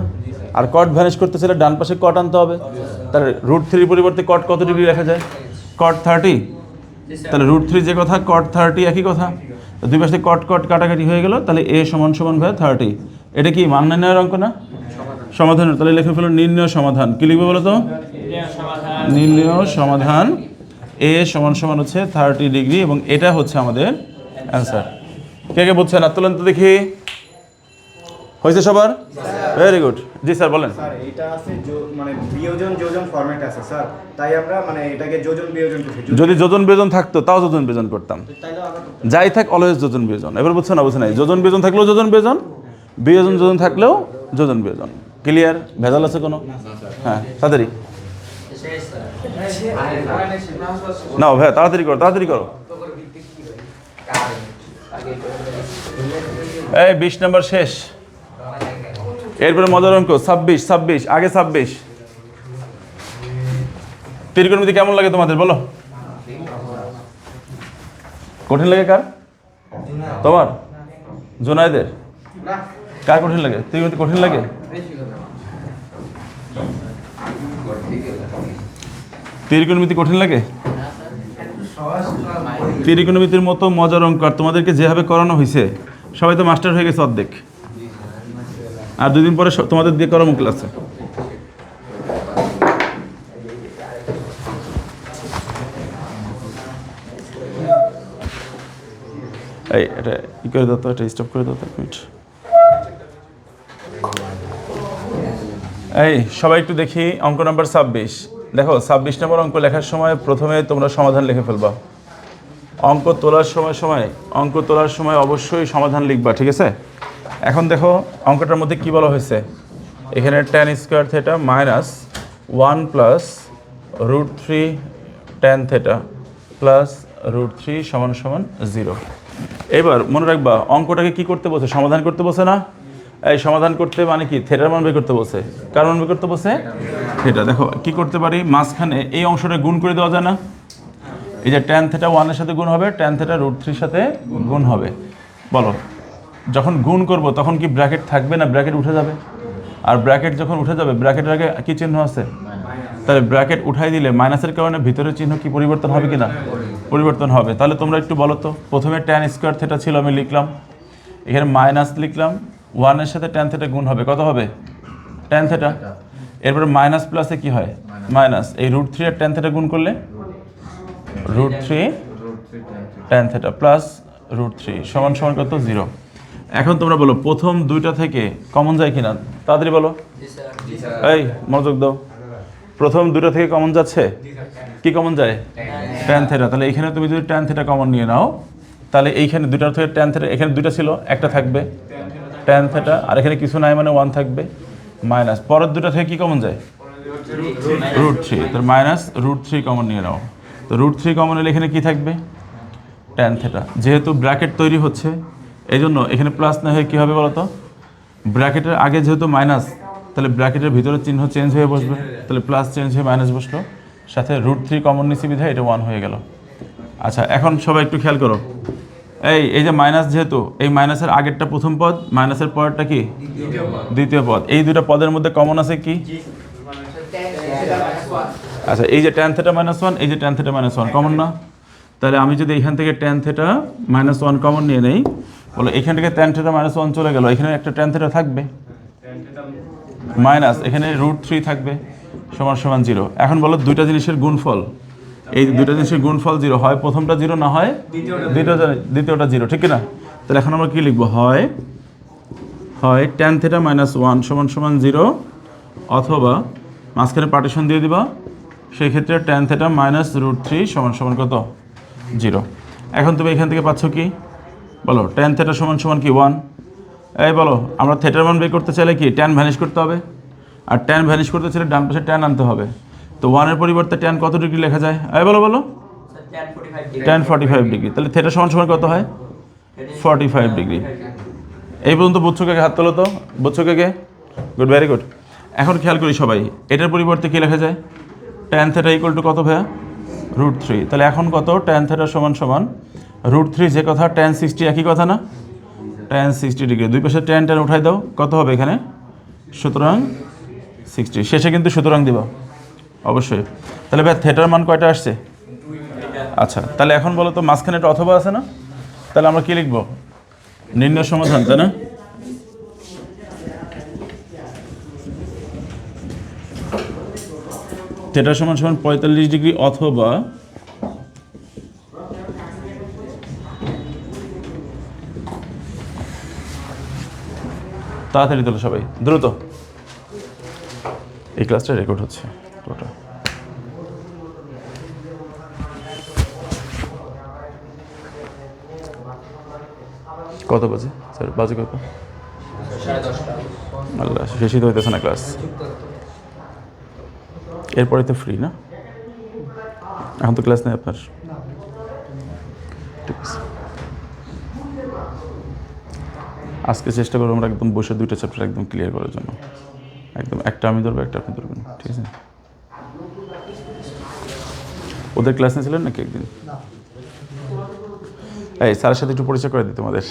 আর কট ভ্যানিশ করতে চাইলে ডান পাশে কট আনতে হবে। তাহলে √3 পরিবর্তে কট কত ডিগ্রি লেখা যায়? কট 30। তাহলে √3 যে কথা, কট 30 একই কথা। দুই পাশে কট কট কাটাকাটি হয়ে গেল, তাহলে a = ভাই 30। এটা কি মান নির্ণয়ের অঙ্ক না? সমাধান। তাহলে লিখে ফেলো নির্ণয় সমাধান। কি লিখবে বলো তো? নির্ণয় সমাধান। a = হচ্ছে 30 ডিগ্রি, এবং এটা হচ্ছে আমাদের অ্যান্সার। কে কে বুঝছেন? আর তুলেন তো দেখি। হয়েছে সবার? Very good. জি স্যার বলেন। স্যার এটা আছে মানে বিয়োজন যোজন ফরম্যাট আছে স্যার, তাই আমরা মানে এটাকে যোজন বিয়োজন করছি। যদি যোজন বিয়োজন থাকতো তাও যোজন বিয়োজন করতাম, যাই থাক অলওয়েজ যোজন বিয়োজন। এবার বুঝছেন? অবশ্যই নাই। যোজন বিয়োজন থাকলেও যোজন বিয়োজন, বিয়োজন যোজন থাকলেও যোজন বিয়োজন। ক্লিয়ার? ভেজাল আছে কোনো? হ্যাঁ তাড়াতাড়ি নাও ভাই, তাড়াতাড়ি করো, তাড়াতাড়ি করো। এই 20 নম্বর শেষ। এরপরে মজার অঙ্ক 26 আগে 26। ত্রিকোণমিতি কেমন লাগে তোমাদের বলো? কঠিন লাগে কার? তোমার? জোনায়েদের? কার কঠিন লাগে? ত্রিকোণমিতি কঠিন লাগে? ত্রিকোণমিতি কঠিন লাগে? ত্রিকোণমিতির মতো মজার অঙ্ক আর তোমাদেরকে যেভাবে করানো হয়েছে, সবাই তো মাস্টার হয়ে গেছে অর্ধেক। আর 2 দিন পরে তোমাদের দিয়ে করাবো ক্লাসে। এই এটা ই করে দাও তো, এটা স্টপ করে দাও তো 1 মিনিট। এই সবাই একটু দেখি অঙ্ক নাম্বার 26। দেখো 26 নম্বর অঙ্ক লেখার সময় প্রথমে তোমরা সমাধান লিখে ফেলবা। অঙ্ক তোলার সময় অবশ্যই সমাধান লিখবা, ঠিক আছে? এখন দেখো অঙ্কটার মধ্যে কি বলা হয়েছে, এখানে tan square theta minus 1 plus √3 tan theta plus √3 সমান সমান 0। এবার মনে রাখবা অঙ্কটাকে কি করতে বলছে, সমাধান করতে বলছে না? এই সমাধান করতে মানে কি, থিটার মান বের করতে বলছে। কার মান বের করতে বলছে? থিটা। দেখো কি করতে পারি, মাঝখানে এই অংশটা গুণ করে দেওয়া যায় না? এই যে tan থিটা 1 এর সাথে গুণ হবে, tan থিটা √3 এর সাথে গুণ হবে। বলো, যখন গুণ করব তখন কি ব্র্যাকেট থাকবে না ব্র্যাকেট উঠে যাবে? আর ব্র্যাকেট যখন উঠে যাবে ব্র্যাকেটের আগে কি চিহ্ন আছে? তাহলে ব্র্যাকেট উঠাই দিলে মাইনাসের কারণে ভিতরের চিহ্ন কি পরিবর্তন হবে কি না? পরিবর্তন হবে। তাহলে তোমরা একটু বলো তো, প্রথমে tan স্কোয়ার থিটা ছিল আমি লিখলাম, এখানে মাইনাস লিখলাম, 1 এর সাথে tan থিটা গুণ হবে, কত হবে? tan theta. এরপরে মাইনাস প্লাসে কি হয়? মাইনাস, এই √3 আর tan থিটা গুণ করলে √3 tan থিটা প্লাস √3 সমান সমান কত? 0। এখন তোমরা বলো প্রথম দুইটা থেকে কমন যায় কিনা, তাড়াতাড়ি বলো। এই মনোযোগ দাও, প্রথম দুটো থেকে কমন যাচ্ছে? কি কমন যায়? tan theta. তাহলে এখানে তুমি যদি tan থিটা কমন নিয়ে নাও, তাহলে এইখানে দুটার থেকে tan থিটা, এখানে দুইটা ছিল, একটা থাকবে tan থিটা, আর এখানে কিছু নাই মানে 1 থাকবে, মাইনাস পরের দুটো থেকে কি কমন যায়? √3। তাহলে মাইনাস √3 কমন নিয়ে নাও। তো √3 কমন হলে এখানে কি থাকবে? tan theta. যেহেতু ব্র্যাকেট তৈরি হচ্ছে এই জন্য এখানে প্লাস না হয়ে কী হবে বলো তো, ব্র্যাকেটের আগে যেহেতু মাইনাস, তাহলে ব্র্যাকেটের ভিতরে চিহ্ন চেঞ্জ হয়ে বসবে, তাহলে প্লাস চেঞ্জ হয়ে মাইনাস বসলো, সাথে √3 কমন নিচে বিধায় এটা 1 হয়ে গেল। আচ্ছা এখন সবাই একটু খেয়াল করো, এই যে মাইনাস, যেহেতু এই মাইনাসের আগেরটা প্রথম পদ, মাইনাসের পরেরটা কি দ্বিতীয় পদ, এই দুটো পদের মধ্যে কমন আছে কি? আচ্ছা এই যে tan থিটা -1, এই যে tan থিটা -1 কমন না? তাহলে আমি যদি এখান থেকে tan থিটা -1 কমন নিয়ে নেই, বলো এখান থেকে tan থিটা -1 চলে গেল, এখানে একটা tan থিটা থাকবে, মাইনাস এখানে √3 থাকবে, সমান সমান 0। এখন বলো দুইটা জিনিসের গুণফল, এই দুইটা জিনিসের গুণফল 0 হয়, প্রথমটা 0 না হয় দ্বিতীয়টা 0, ঠিক না? তাহলে এখন আমরা কি লিখবো, হয় tan থিটা -1 সমান সমান 0, অথবা মাঝখানে পার্টিশন দিয়ে দিবা, সেই ক্ষেত্রে tan থিটা -√3 সমান সমান কত? 0। এখন তুমি এখান থেকে পাচ্ছ কি বলো, tan থিটা সমান সমান কি? 1। এই বলো, আমরা থিটার মান বের করতে চাইলে কি tan ভ্যানিশ করতে হবে, আর tan ভ্যানিশ করতে চাইলে ডান পাশে tan আনতে হবে। তো 1 এর পরিবর্তে tan কত ডিগ্রি লেখা যায়? এই বলো tan 45 ডিগ্রি। তাহলে থিটা সমান সমান কত হয়? 45 ডিগ্রি। এই পর্যন্ত বুঝছো কে? হাত তোলো তো, বুঝছো কে? Good, very good. এখন খেয়াল করি সবাই, এটার পরিবর্তে কি লেখা যায়? tan থিটা ইকুয়াল টু কত ভাইয়া? √3। তাহলে এখন কত? tan থিটা সমান সমান √3, যে কথা tan 60 একই কথা না? tan 60 ডিগ্রি, দুই পাশে tan উঠাই দাও, কত হবে এখানে? সুতরাং 60। শেষে কিন্তু সুতরাং দিবা অবশ্যই। তাহলে ভাই থিটার মান কয়টা আসছে? আচ্ছা তাহলে এখন বলো তো, মাঝখানে একটা অথবা আছে না? তাহলে আমরা কি লিখবো? নির্ণয় সমাধান, তাই না? থিটা সমান সমান 45 ডিগ্রি অথবা তাড়াতাড়ি তোলো সবাই, দ্রুত। এই ক্লাসটা রেকর্ড হচ্ছে পুরোটা। কত বাজে স্যার? বাজে কত? 10:30। আল্লাহ, শেষই তো হইতেছে না ক্লাস। এরপরে তো ফ্রি না? এখন তো ক্লাস নেই আপনার? ঠিক আছে, আজকে চেষ্টা করবো আমরা একদম বসে দুইটা চ্যাপ্টার একদম ক্লিয়ার করার জন্য। একদম একটা আমি ধরবো, একটা আপনি ধরবেন, ঠিক আছে? ওদের ক্লাস নিয়েছিলেন নাকি একদিন? এই স্যারের সাথে একটু পরিচয় করে দিই তোমাদের।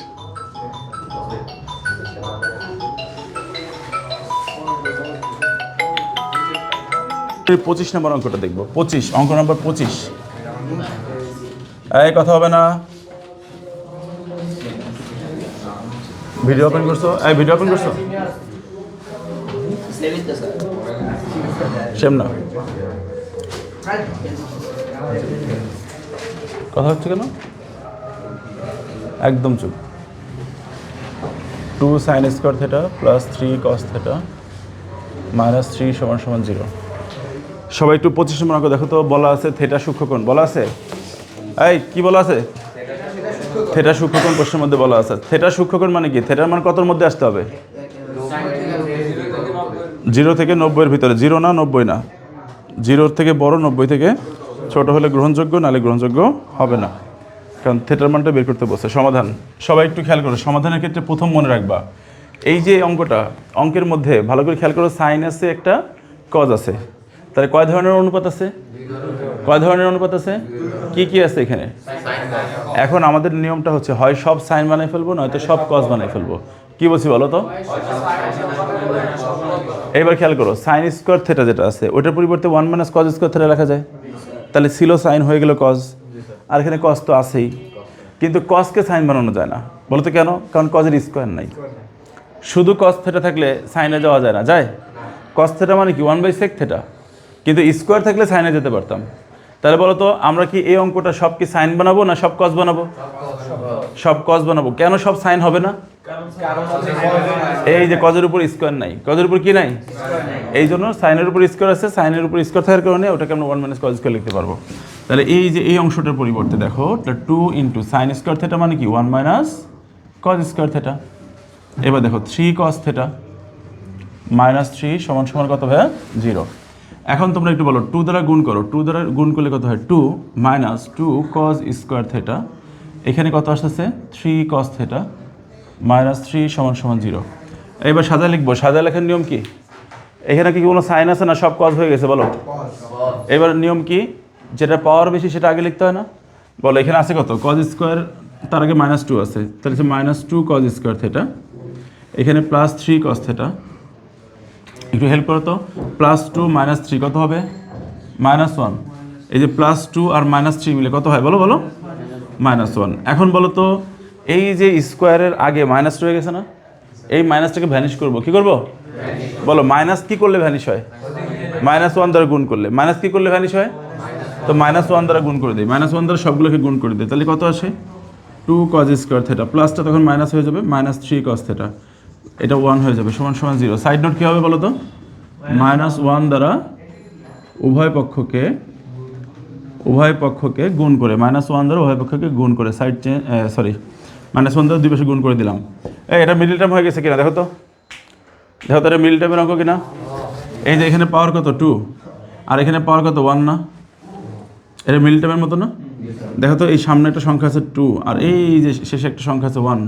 25 নম্বর অঙ্কটা দেখবো। 25, অঙ্ক নম্বর 25। এই কথা হবে না, ভিডিও ওপেন করছো? এই ভিডিও ওপেন করছো? সেম না, কথা হচ্ছে কেন? একদম চুপ। 2 sin square theta plus 3 cos theta -3 = 0। সবাই একটু 25 নম্বর অঙ্ক দেখো তো, বলা আছে থেটা সূক্ষ্মকোণ, বলা আছে এই কি বলা আছে থেটা সূক্ষ্মকোণ প্রশ্নের মধ্যে বলা আছে। থেটা সূক্ষ্মকোণ মানে কি? থেটার মান কতর মধ্যে আসতে হবে? 0 থেকে 90 এর ভিতরে। 0 না 90 না, 0 থেকে বড়, 90 থেকে ছোট হলে গ্রহণযোগ্য, নাহলে গ্রহণযোগ্য হবে না, কারণ থেটার মানটা বের করতে বলছে। সমাধান সবাই একটু খেয়াল করো, সমাধানের ক্ষেত্রে প্রথম মনে রাখবা এই যে অঙ্কটা, অঙ্কের মধ্যে ভালো করে খেয়াল করো, সাইন আছে একটা, কজ আছে, তাহলে কয় ধরনের অনুপাত আছে? কয় ধরনের অনুপাত আছে? কি কি আছে এখানে? এখন আমাদের নিয়মটা হচ্ছে হয় সব সাইন বানাই ফেলবো, নয়তো সব কজ বানাই ফেলবো। কি বলছি বলো তো? এবার খেয়াল করো, সাইন স্কোয়ার থেটা যেটা আছে ওটার পরিবর্তে 1 - cos স্কোয়ার থেটা লেখা যায়, তাহলে ছিল সাইন হয়ে গেল কজ, আর এখানে কজ তো আছেই, কিন্তু কজকে সাইন বানানো যায় না। বলো তো কেন? কারণ কজের স্কোয়ার নাই। শুধু কজ থেটা থাকলে সাইনে যাওয়া যায় না, যায়? কজ থেটা মানে কি 1/sec থেটা, কিন্তু স্কোয়ার থাকলে সাইনে যেতে পারতাম। তাহলে বলো তো আমরা কি এই অঙ্কটা সব কি সাইন বানাবো না সব কজ বানাবো? সব কজ বানাবো। কেন সব সাইন হবে না? এই যে কজের উপর স্কোয়ার নাই, কজের উপর কি নাই, এই জন্য সাইনের উপর স্কোয়ার আছে, সাইনের উপর স্কোয়ার থাকার কারণে ওটাকে আমরা 1 - cos স্কোয়ার লিখতে পারবো। তাহলে এই যে এই অংশটার পরিবর্তে দেখো 2 × sin স্কোয়ার থেটা মানে কি 1 - cos স্কোয়ার থেটা। এবার দেখো 3 cos থেটা -3 = কত ভাইয়া? 0। এখন তোমরা একটু বলো 2 দ্বারা গুণ করো, 2 দ্বারা গুণ করলে কত হয়? 2 - 2 cos স্কোয়ার থেটা, এখানে কত আসতেছে? 3 cos থেটা -3 = 0। এবার সাদা লিখবো, সাদা লেখার নিয়ম কি? এখানে কি কোনো সাইন আছে না সব কজ হয়ে গেছে? বলো। এবার নিয়ম কি? যেটা পাওয়ার বেশি সেটা আগে লিখতে হয় না? বলো এখানে আছে কত? cos স্কোয়ার, তার আগে -2 আছে, তাহলে হচ্ছে -2 cos স্কোয়ার থেটা, এখানে +3 cos থেটা। একটু হেল্প করো তো, +2 - 3 কত হবে? -1। এই যে +2 আর -3 মিলে কত হয়? বলো বলো, -1। এখন বলো তো এই যে স্কোয়ারের আগে মাইনাস রয়ে গেছে না, এই মাইনাসটাকে ভ্যানিশ করব। কি করব? বলো মাইনাস কি করলে ভ্যানিশ হয়? -1 দ্বারা গুণ করলে। মাইনাস কি করলে ভ্যানিশ হয়? তো -1 দ্বারা গুণ করে দিই, -1 দ্বারা সবগুলোকে গুণ করে দিই, তাহলে কত আসে? 2 cos স্কোয়ার থেটা, প্লাসটা তখন মাইনাস হয়ে যাবে, -3 cos থেটা, এটা 1 হয়ে যাবে, = 0। সাইড নোট কী হবে বলো তো? -1 দ্বারা উভয় পক্ষকে গুণ করে, -1 দ্বারা উভয় পক্ষকে গুণ করে, সাইড চেঞ্জ, সরি, -1 দ্বারা দুই পাশে গুণ করে দিলাম। এটা মিডল টার্ম হয়ে গেছে কিনা দেখো তো, দেখো তো এটা মিডল টার্মের অঙ্ক কিনা? এই যে এখানে পাওয়ার কত? 2, আর এখানে পাওয়ার কত? 1 না? এটা মিডল টার্মের মতো না? দেখো তো এই সামনে একটা সংখ্যা আছে 2, আর এই যে শেষে একটা সংখ্যা আছে 1।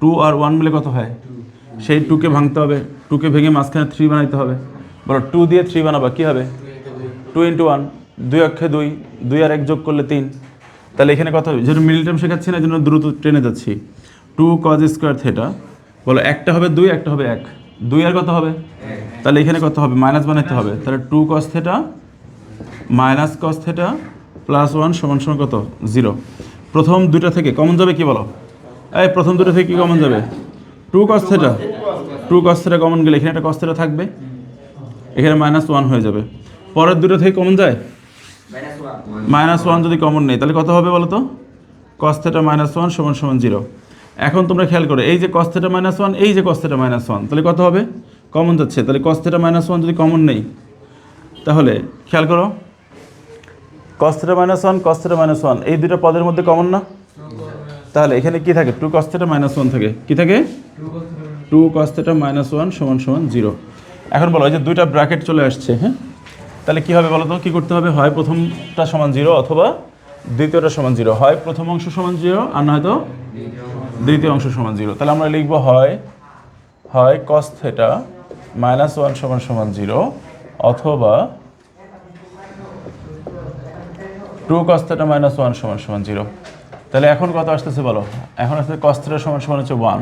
2 আর 1 মিলে কত হয়? সেই 2কে ভাঙতে হবে, 2কে ভেঙে মাঝখানে 3 বানাইতে হবে। বলো 2 দিয়ে 3 বানাবা, কী হবে? 2 × 1, 2 অক্ষে 2, 2 আর 1 যোগ করলে 3। তাহলে এখানে কত হবে? যেহেতু মিডল টার্ম শেখাচ্ছি না, এই জন্য দ্রুত ট্রেনে যাচ্ছি। 2 cos স্কোয়ার থেটা, বলো একটা হবে 2, একটা হবে 1, 2 আর কত হবে? তাহলে এখানে কত হবে? মাইনাস বানাইতে হবে, তাহলে 2 cos থেটা -cos থেটা +1 = কত? 0। প্রথম দুটা থেকে কমন যাবে কি বলো? এই প্রথম দুটো থেকে কি কমন যাবে? 2 cos theta, 2 cos theta common গেলে এখানে একটা cos থেটা থাকবে, এখানে -1 হয়ে যাবে। পরের দুটো থেকে কমন যায় -1, যদি কমন নেই তাহলে কত হবে বলো তো? cos theta -1 = 0। এখন তোমরা খেয়াল করো, এই যে cos থেটা -1, এই যে cos থেটা -1, তাহলে কত হবে? কমন যাচ্ছে, তাহলে cos থেটা -1 যদি কমন নেই, তাহলে খেয়াল করো cos থেটা -1, cos থেটা -1, এই দুটো পদের মধ্যে কমন না? তাহলে এখানে কি থাকে? 2 cos থেটা -1 থাকে, কি থাকে? 2 cos থেটা -1 = 0। এখন বলো এই যে দুইটা ব্র্যাকেট চলে আসছে, হ্যাঁ, তাহলে কি হবে বলো তো? কি করতে হবে? হয় প্রথমটা সমান 0 অথবা দ্বিতীয়টা সমান 0, হয় প্রথম অংশ সমান 0 আর না হয়তো দ্বিতীয় অংশ সমান 0। তাহলে আমরা লিখবো হয় cos থেটা -1 = 0 অথবা 2 cos থেটা -1 = 0। তাহলে এখন কত আসতেছে বলো? এখন আসতেছে cos থেটা = হচ্ছে 1,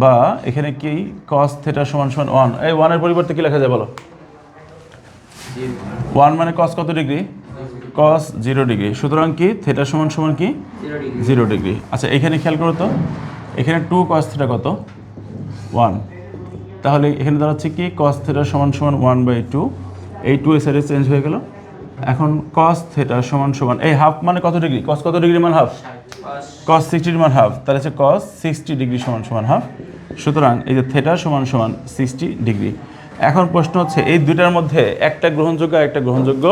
বা এখানে কি cos থেটা = 1, এই 1 এর পরিবর্তে কি লেখা যায় বলো? 1 মানে cos কত ডিগ্রি? cos 0 degree. সুতরাং কি থেটা সমান কি? 0 ডিগ্রি। আচ্ছা এখানে খেয়াল করো তো, এখানে 2 cos থেটা কত? 1। তাহলে এখানে দাঁড়াচ্ছে কি cos থেটা = 1/2, এই 2 এর সাইডে চেঞ্জ হয়ে গেল। এখন cos থেটা সমান এই হাফ মানে কত ডিগ্রি? cos কত ডিগ্রি মান হাফ? cos 60 মান হাফ, তাহলে হচ্ছে cos 60 ডিগ্রি = হাফ। সুতরাং এই যে থেটা = 60 ডিগ্রি। এখন প্রশ্ন হচ্ছে এই দুইটার মধ্যে একটা গ্রহণযোগ্য আর একটা গ্রহণযোগ্য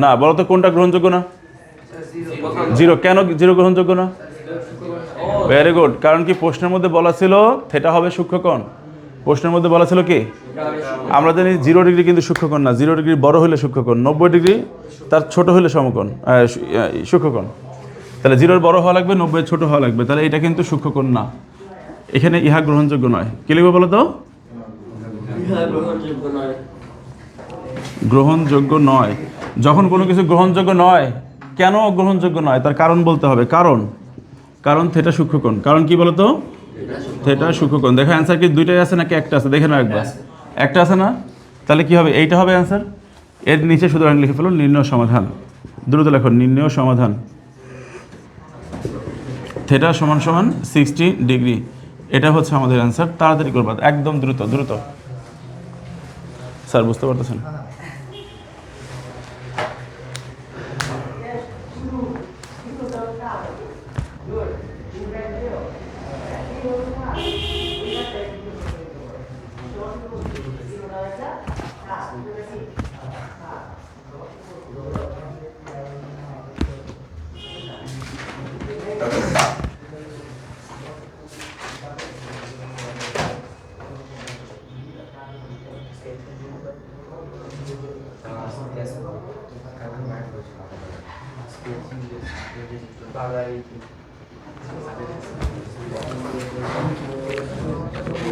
না। বলো তো কোনটা গ্রহণযোগ্য না? জিরো। কেন জিরো গ্রহণযোগ্য না? Very good. কারণ কি প্রশ্নের মধ্যে বলা ছিল থিটা হবে সূক্ষ্মকোণ। প্রশ্নের মধ্যে বলা ছিল কি? আমরা জানি 0 ডিগ্রি কিন্তু সূক্ষ্মকোণ না। 0 ডিগ্রি বড় হলে সূক্ষ্মকোণ, 90 ডিগ্রি তার ছোট হলে সমকোণ সূক্ষ্মকোণ। তাহলে 0 বড় হওয়া লাগবে, 90 ছোট হওয়া লাগবে। তাহলে এটা কিন্তু সূক্ষ্মকোণ না। এখানে ইহা গ্রহণযোগ্য নয়। কি লিখবে বলো তো? গ্রহণযোগ্য নয়। যখন কোনো কিছু গ্রহণযোগ্য নয়, কেন গ্রহণযোগ্য নয় তার কারণ বলতে হবে। কারণ থিটা সূক্ষ্মকোণ। কারণ কি বলো তো? থিটা সূক্ষ্মকোণ। দেখো অ্যান্সার কি দুইটাই আছে নাকি একটা আছে? দেখে নাও একবার। একটা আছে না? তাহলে কি হবে? এইটা হবে অ্যান্সার। এর নিচে শুধু লিখে ফেলো নির্ণয় সমাধান। দ্রুত লেখো নির্ণয় সমাধান। থিটা সমান সমান 60 ডিগ্রি। এটা হচ্ছে আমাদের অ্যান্সার। তাড়াতাড়ি করবা, একদম দ্রুত দ্রুত। স্যার বুঝতে পারতেছেন?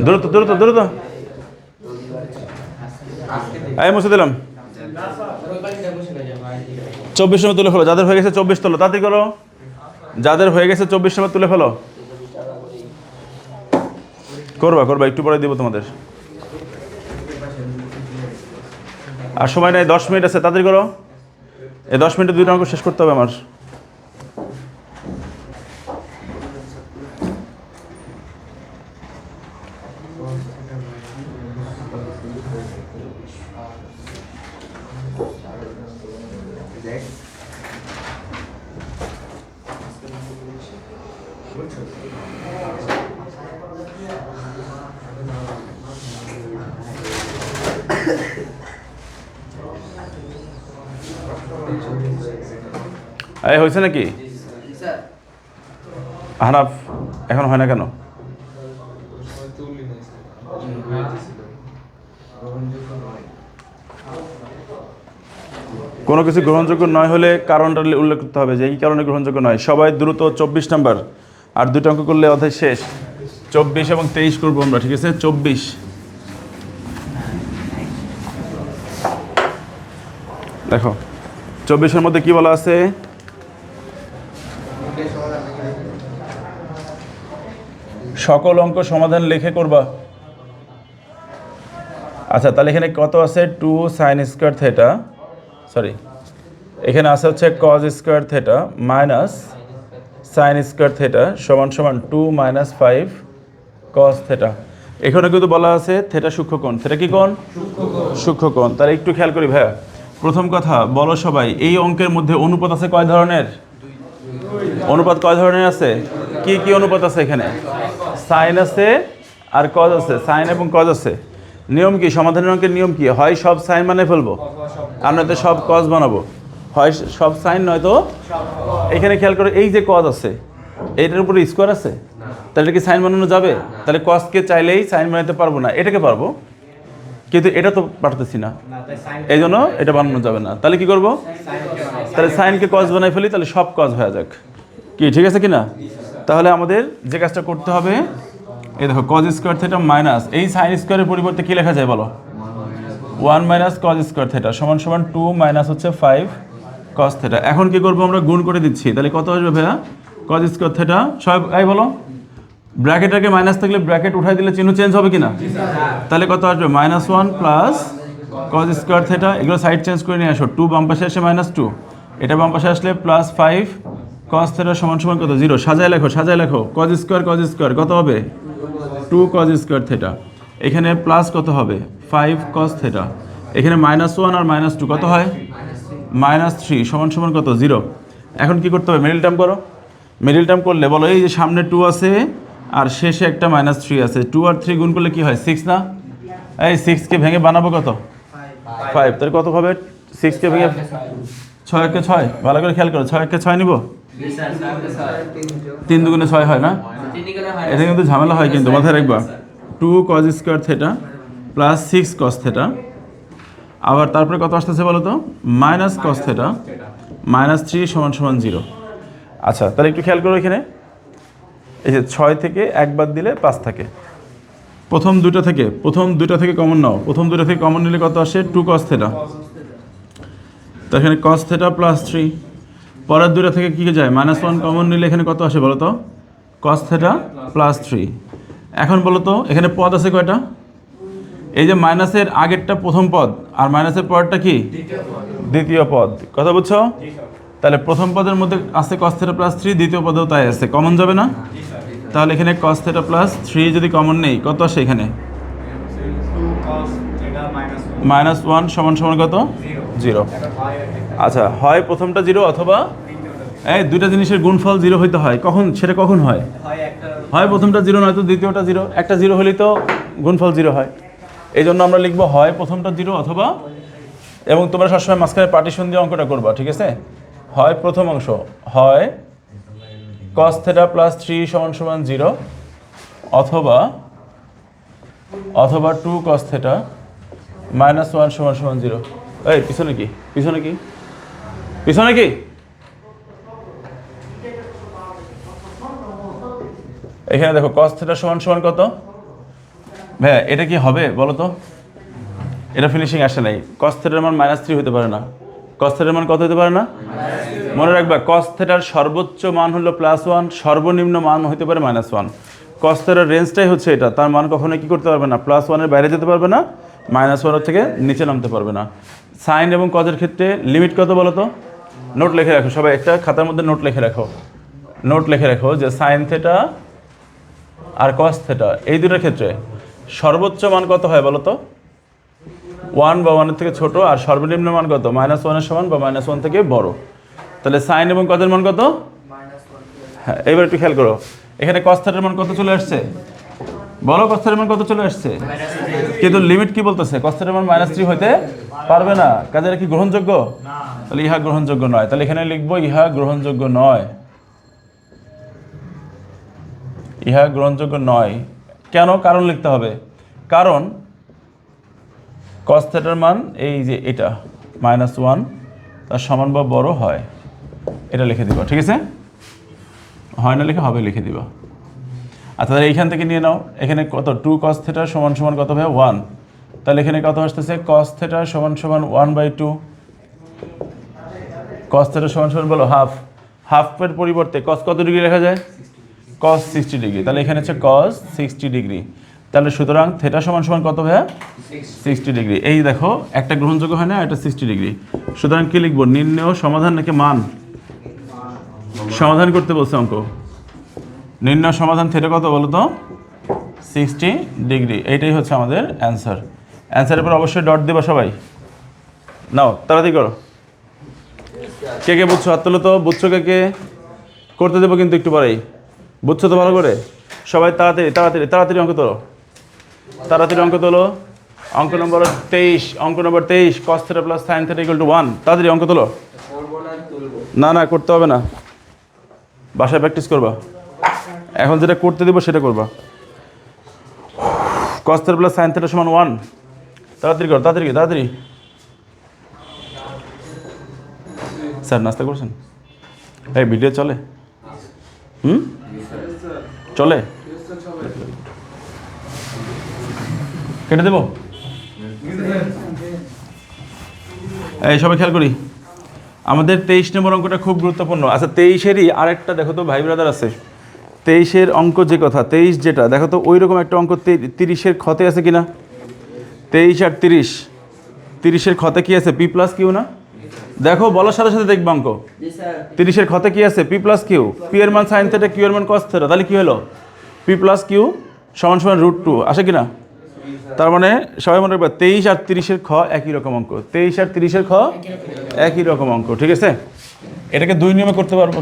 দ্রুত দ্রুত দ্রুত। এই মুছে দিলাম। 24 নম্বর তুলে ফেলো। যাদের হয়ে গেছে 24 তোলো, তাড়াতাড়ি করো। যাদের হয়ে গেছে 24 নম্বর তুলে ফেলো। করবা, একটু পরে দিব তোমাদের। আর সময় নাই, 10 মিনিট আছে, তাড়াতাড়ি করো। এই 10 মিনিটে 2টা অঙ্ক শেষ করতে হবে আমার। এই হয়েছে নাকি আহনাফ? এখন হয় না কেন? কোনো কিছু গ্রহণযোগ্য নয় হলে কারণটা উল্লেখ করতে হবে যে এই কারণে গ্রহণযোগ্য নয়। সবাই দ্রুত 24 নাম্বার। আর 2টা অঙ্ক করলে অধ্যায় শেষ। 24 এবং 23 করবো আমরা, ঠিক আছে? 24 দেখো। 24-এর মধ্যে কি বলা আছে? সকল অঙ্ক সমাধান লিখে করবা। আচ্ছা, তাহলে এখানে কত আছে? 2 sin স্কয়ার থিটা, সরি এখানে আছে হচ্ছে cos square theta minus sin square theta সমান সমান 2 মাইনাস 5 cos থিটা। এখানে কিন্তু বলা আছে থিটা সূক্ষ্মকোণ। থিটা কি কোণ? সূক্ষ্মকোণ। তাহলে একটু খেয়াল করি ভাইয়া। প্রথম কথা বলো সবাই, এই অঙ্কের মধ্যে অনুপাত আছে কয় ধরনের? অনুপাত কয় ধরনের আছে? কি কি অনুপাত আছে এখানে? সাইন আছে আর কজ আছে। সাইন এবং কজ আছে। নিয়ম কি? সমাধানের অঙ্কের নিয়ম কি? হয় সব সাইন মানে ফেলবো, আর নয়তো সব কজ বানাবো। হয় সব সাইন নয়তো। এখানে খেয়াল করো, এই যে কজ আছে এইটার উপরে স্কোয়ার আছে, তাহলে কি সাইন বানানো যাবে? তাহলে কজকে চাইলেই সাইন বানাতে পারবো না। এটাকে পারবো, কিন্তু এটা তো পারতেছি না, এই জন্য এটা বানানো যাবে না। তাহলে কি করব? তাহলে সাইনকে কজ বানাই ফেলি, তাহলে সব কজ হয়ে যাক। কি ঠিক আছে কি না? তাহলে আমাদের যে কাজটা করতে হবে, এই দেখো কজ স্কোয়ার থিটা মাইনাস এই সাইন স্কোয়ারের পরিবর্তে কি লেখা যায় বলো? 1 মাইনাস কজ স্কোয়ার থিটা সমান সমান 2 মাইনাস হচ্ছে 5 কজ থিটা। এখন কি করবো? আমরা গুণ করে দিচ্ছি। তাহলে কত আসবে ভাইয়া? কজ স্কোয়ার থিটা সবাই বলো। ব্র্যাকেটাকে মাইনাস থাকলে ব্র্যাকেট উঠাই দিলে চিহ্ন চেঞ্জ হবে কিনা? তাহলে কত আসবে? -1 প্লাস কজ স্কোয়ার থিটা। এগুলো সাইড চেঞ্জ করে নিয়ে আসো। 2 বাম পাশে আসে -2, এটা বাম পাশে আসলে +5 কজ থিটা সমান সমান কত? 0। সাজায় লেখো। কজ স্কোয়ার কত হবে? 2 কজ স্কোয়ার থিটা। এখানে প্লাস কত হবে? 5 কজ থিটা। এখানে -1 আর -2 কত হয়? -3 সমান সমান কত? 0। এখন কি করতে হবে? মিডল টার্ম করো। মিডল টার্ম করলে বলো, এই যে সামনে 2 আছে আর শেষে একটা -3 আছে। 2 আর 3 গুণ করলে কি হয়? 6 না? এই 6কে ভেঙে বানাবো কত? 5। তাহলে কত হবে? 6কে ভেঙে 6 কে 6, ভালো করে খেয়াল করো, 6 কে 6 নিব, 3 দুগুণে 6 হয় না? এটা কিন্তু ঝামেলা হয়, কিন্তু মাথায় রাখবা 2 cos square theta plus 6 cos theta, আবার তারপরে কত আসতেছে বলো তো? মাইনাস cos থিটা মাইনাস 3 সমান সমান 0। আচ্ছা, তাহলে একটু খেয়াল করো এখানে, এই যে 6 থেকে 1 বাদ দিলে 5 থাকে। প্রথম দুটো থেকে কমন নাও, প্রথম দুটো থেকে কমন নিলে কত আসে? 2 cos থিটা, তো এখানে cos থিটা প্লাস 3, পরের দুটো থেকে কী যায়? -1 কমন নিলে এখানে কত আসে বলো তো? cos theta plus 3। এখন বলো তো এখানে পদ আছে কয়টা? এই যে মাইনাসের আগেরটা প্রথম পদ, আর মাইনাসের পরেরটা কি? দ্বিতীয় পদ। কথা বুঝছো? তাহলে প্রথম পদের মধ্যে আছে cos থিটা প্লাস 3, দ্বিতীয় পদেও তাই আছে, কমন যাবে না? তাহলে এখানে cos থিটা প্লাস 3 যদি কমন নেই, কত আসে এখানে? -1 সমান সমান কত? 0। আচ্ছা, হয় প্রথমটা 0 অথবা এই দুইটা জিনিসের গুণফল 0 হইতে হয়। কখন সেটা কখন হয়? হয় প্রথমটা 0 নয়তো দ্বিতীয়টা 0, একটা 0 হলেই তো গুণফল 0 হয়। এই জন্য আমরা লিখবো হয় প্রথমটা 0 অথবা, এবং তোমরা সবসময় মাঝখানে পার্টিশন দিয়ে অঙ্কটা করবা, ঠিক আছে? হয় প্রথম অংশ হয় cos থিটা প্লাস 3 সমান সমান 0, অথবা 2 cos থিটা মাইনাস 1 সমান সমান 0। এই পিছনে কি? এখানে দেখো cos থিটা সমান সমান কত? ভাইয়া এটা কি হবে বলো তো? এটা ফিনিশিং আসে নাই। cos থিটার মান -3 হতে পারে না। cos থিটার মান কত হতে পারে না? মনে রাখবা cos থিটার সর্বোচ্চ মান হলো +1, সর্বনিম্ন মান হতে পারে -1। cos থিটার রেঞ্জটাই হচ্ছে এটা, তার মান কখনোই কি করতে পারবে না? +1 এর বাইরে যেতে পারবে না, -1 থেকে নিচে নামতে পারবে না। সাইন এবং কজের ক্ষেত্রে লিমিট কত বলো তো? নোট লিখে রাখো সবাই, একটা খাতার মধ্যে নোট লিখে রাখো যে সাইন থিটা আর cos থিটা এই দুটোর ক্ষেত্রে সর্বোচ্চ মান কত হয় বলো তো? 1 বা 1 এর থেকে ছোট, আর সর্বনিম্ন মান কত? -1 এর সমান বা -1 থেকে বড়। তাহলে সাইন এবং কজের মান কত? হ্যাঁ, এবার একটু খেয়াল করো, এখানে cos থিটার মান কত চলে আসছে বলো? cos থিটার মান কত চলে আসছে? কিন্তু লিমিট কি বলতেছে? cos থিটার মান -3 হইতে পারবে না, কাজে কি গ্রহণযোগ্য? তাহলে ইহা গ্রহণযোগ্য নয়। তাহলে এখানে লিখবো ইহা গ্রহণযোগ্য নয়। কেন? কারণ লিখতে হবে, কারণ cos থিটার মান এই যে এটা -1 তার সমান বা বড় হয়, এটা লিখে দিবা, ঠিক আছে? হয় না লিখে হবে লিখে দিবা। আচ্ছা, তাহলে এইখান থেকে নিয়ে নাও, এখানে কত? 2 cos থিটা সমান সমান কত ভাই? 1। তাহলে এখানে কত আসতেছে? cos থিটা সমান সমান 1/2। cos থিটা সমান সমান বলো হাফের পরিবর্তে cos কত ডিগ্রি লেখা যায়? cos 60 degree. তাহলে এখানে হচ্ছে cos 60 ডিগ্রি। তাহলে সুতরাং থিটা সমান সমান কত ভাইয়া? 60 ডিগ্রি। এই দেখো একটা গ্রহণযোগ্য হয় না, এটা 60 ডিগ্রি। সুতরাং কি লিখবো? নির্ণেয় সমাধান নাকি মান? সমাধান করতে বলছে অঙ্ক। নির্ণয় সমাধান থিটা কত বলো তো? 60 ডিগ্রি। এইটাই হচ্ছে আমাদের অ্যান্সার। অ্যান্সারের পর অবশ্যই ডট দেবা সবাই। নাও তাড়াতাড়ি করো। কে বুঝছো? হাত তোলো তো। বুঝছো কে? করতে দেবো কিন্তু একটু পরেই। বুঝছো তো ভালো করে? সবাই তাড়াতাড়ি অঙ্ক তোলো। অঙ্ক নম্বর 23 cos theta plus sin theta = 1। তাড়াতাড়ি অঙ্ক তোলো। না করতে হবে না, বাসায় প্র্যাকটিস করবা। এখন যেটা করতে দেবো সেটা করবা। cos theta plus sin theta সমান 1। তাড়াতাড়ি করো, তাড়াতাড়ি। স্যার নাস্তা করছেন? এই ভিডিও চলে? চলে? কেটে দেবো? এই সবাই খেয়াল করি, আমাদের 23 নম্বর অঙ্কটা খুব গুরুত্বপূর্ণ। আচ্ছা, 23-এরই আরেকটা দেখো তো ভাই ব্রাদার আছে। 23-এর অঙ্ক যে কথা, 23 যেটা দেখো তো ওই রকম একটা অঙ্ক 30-এর ক্ষতে আছে কিনা? 23 আর 30-এর ক্ষতে কি আছে? P+Q না? দেখো বলার সাথে সাথে দেখবে অঙ্ক। 30-এর ক্ষতে কি আছে? P+Q। P এর মান sin থিটা, Q এর মান cos থিটা। তাহলে কি হলো? P+Q সমান সমান √2 আসে কিনা? তার মানে সবাই মনে রাখবে 23 আর 30-এর খ একই রকম অঙ্ক। 23 আর 30-এর খ একই রকম অঙ্ক, ঠিক আছে? এটাকে দুই নিয়মে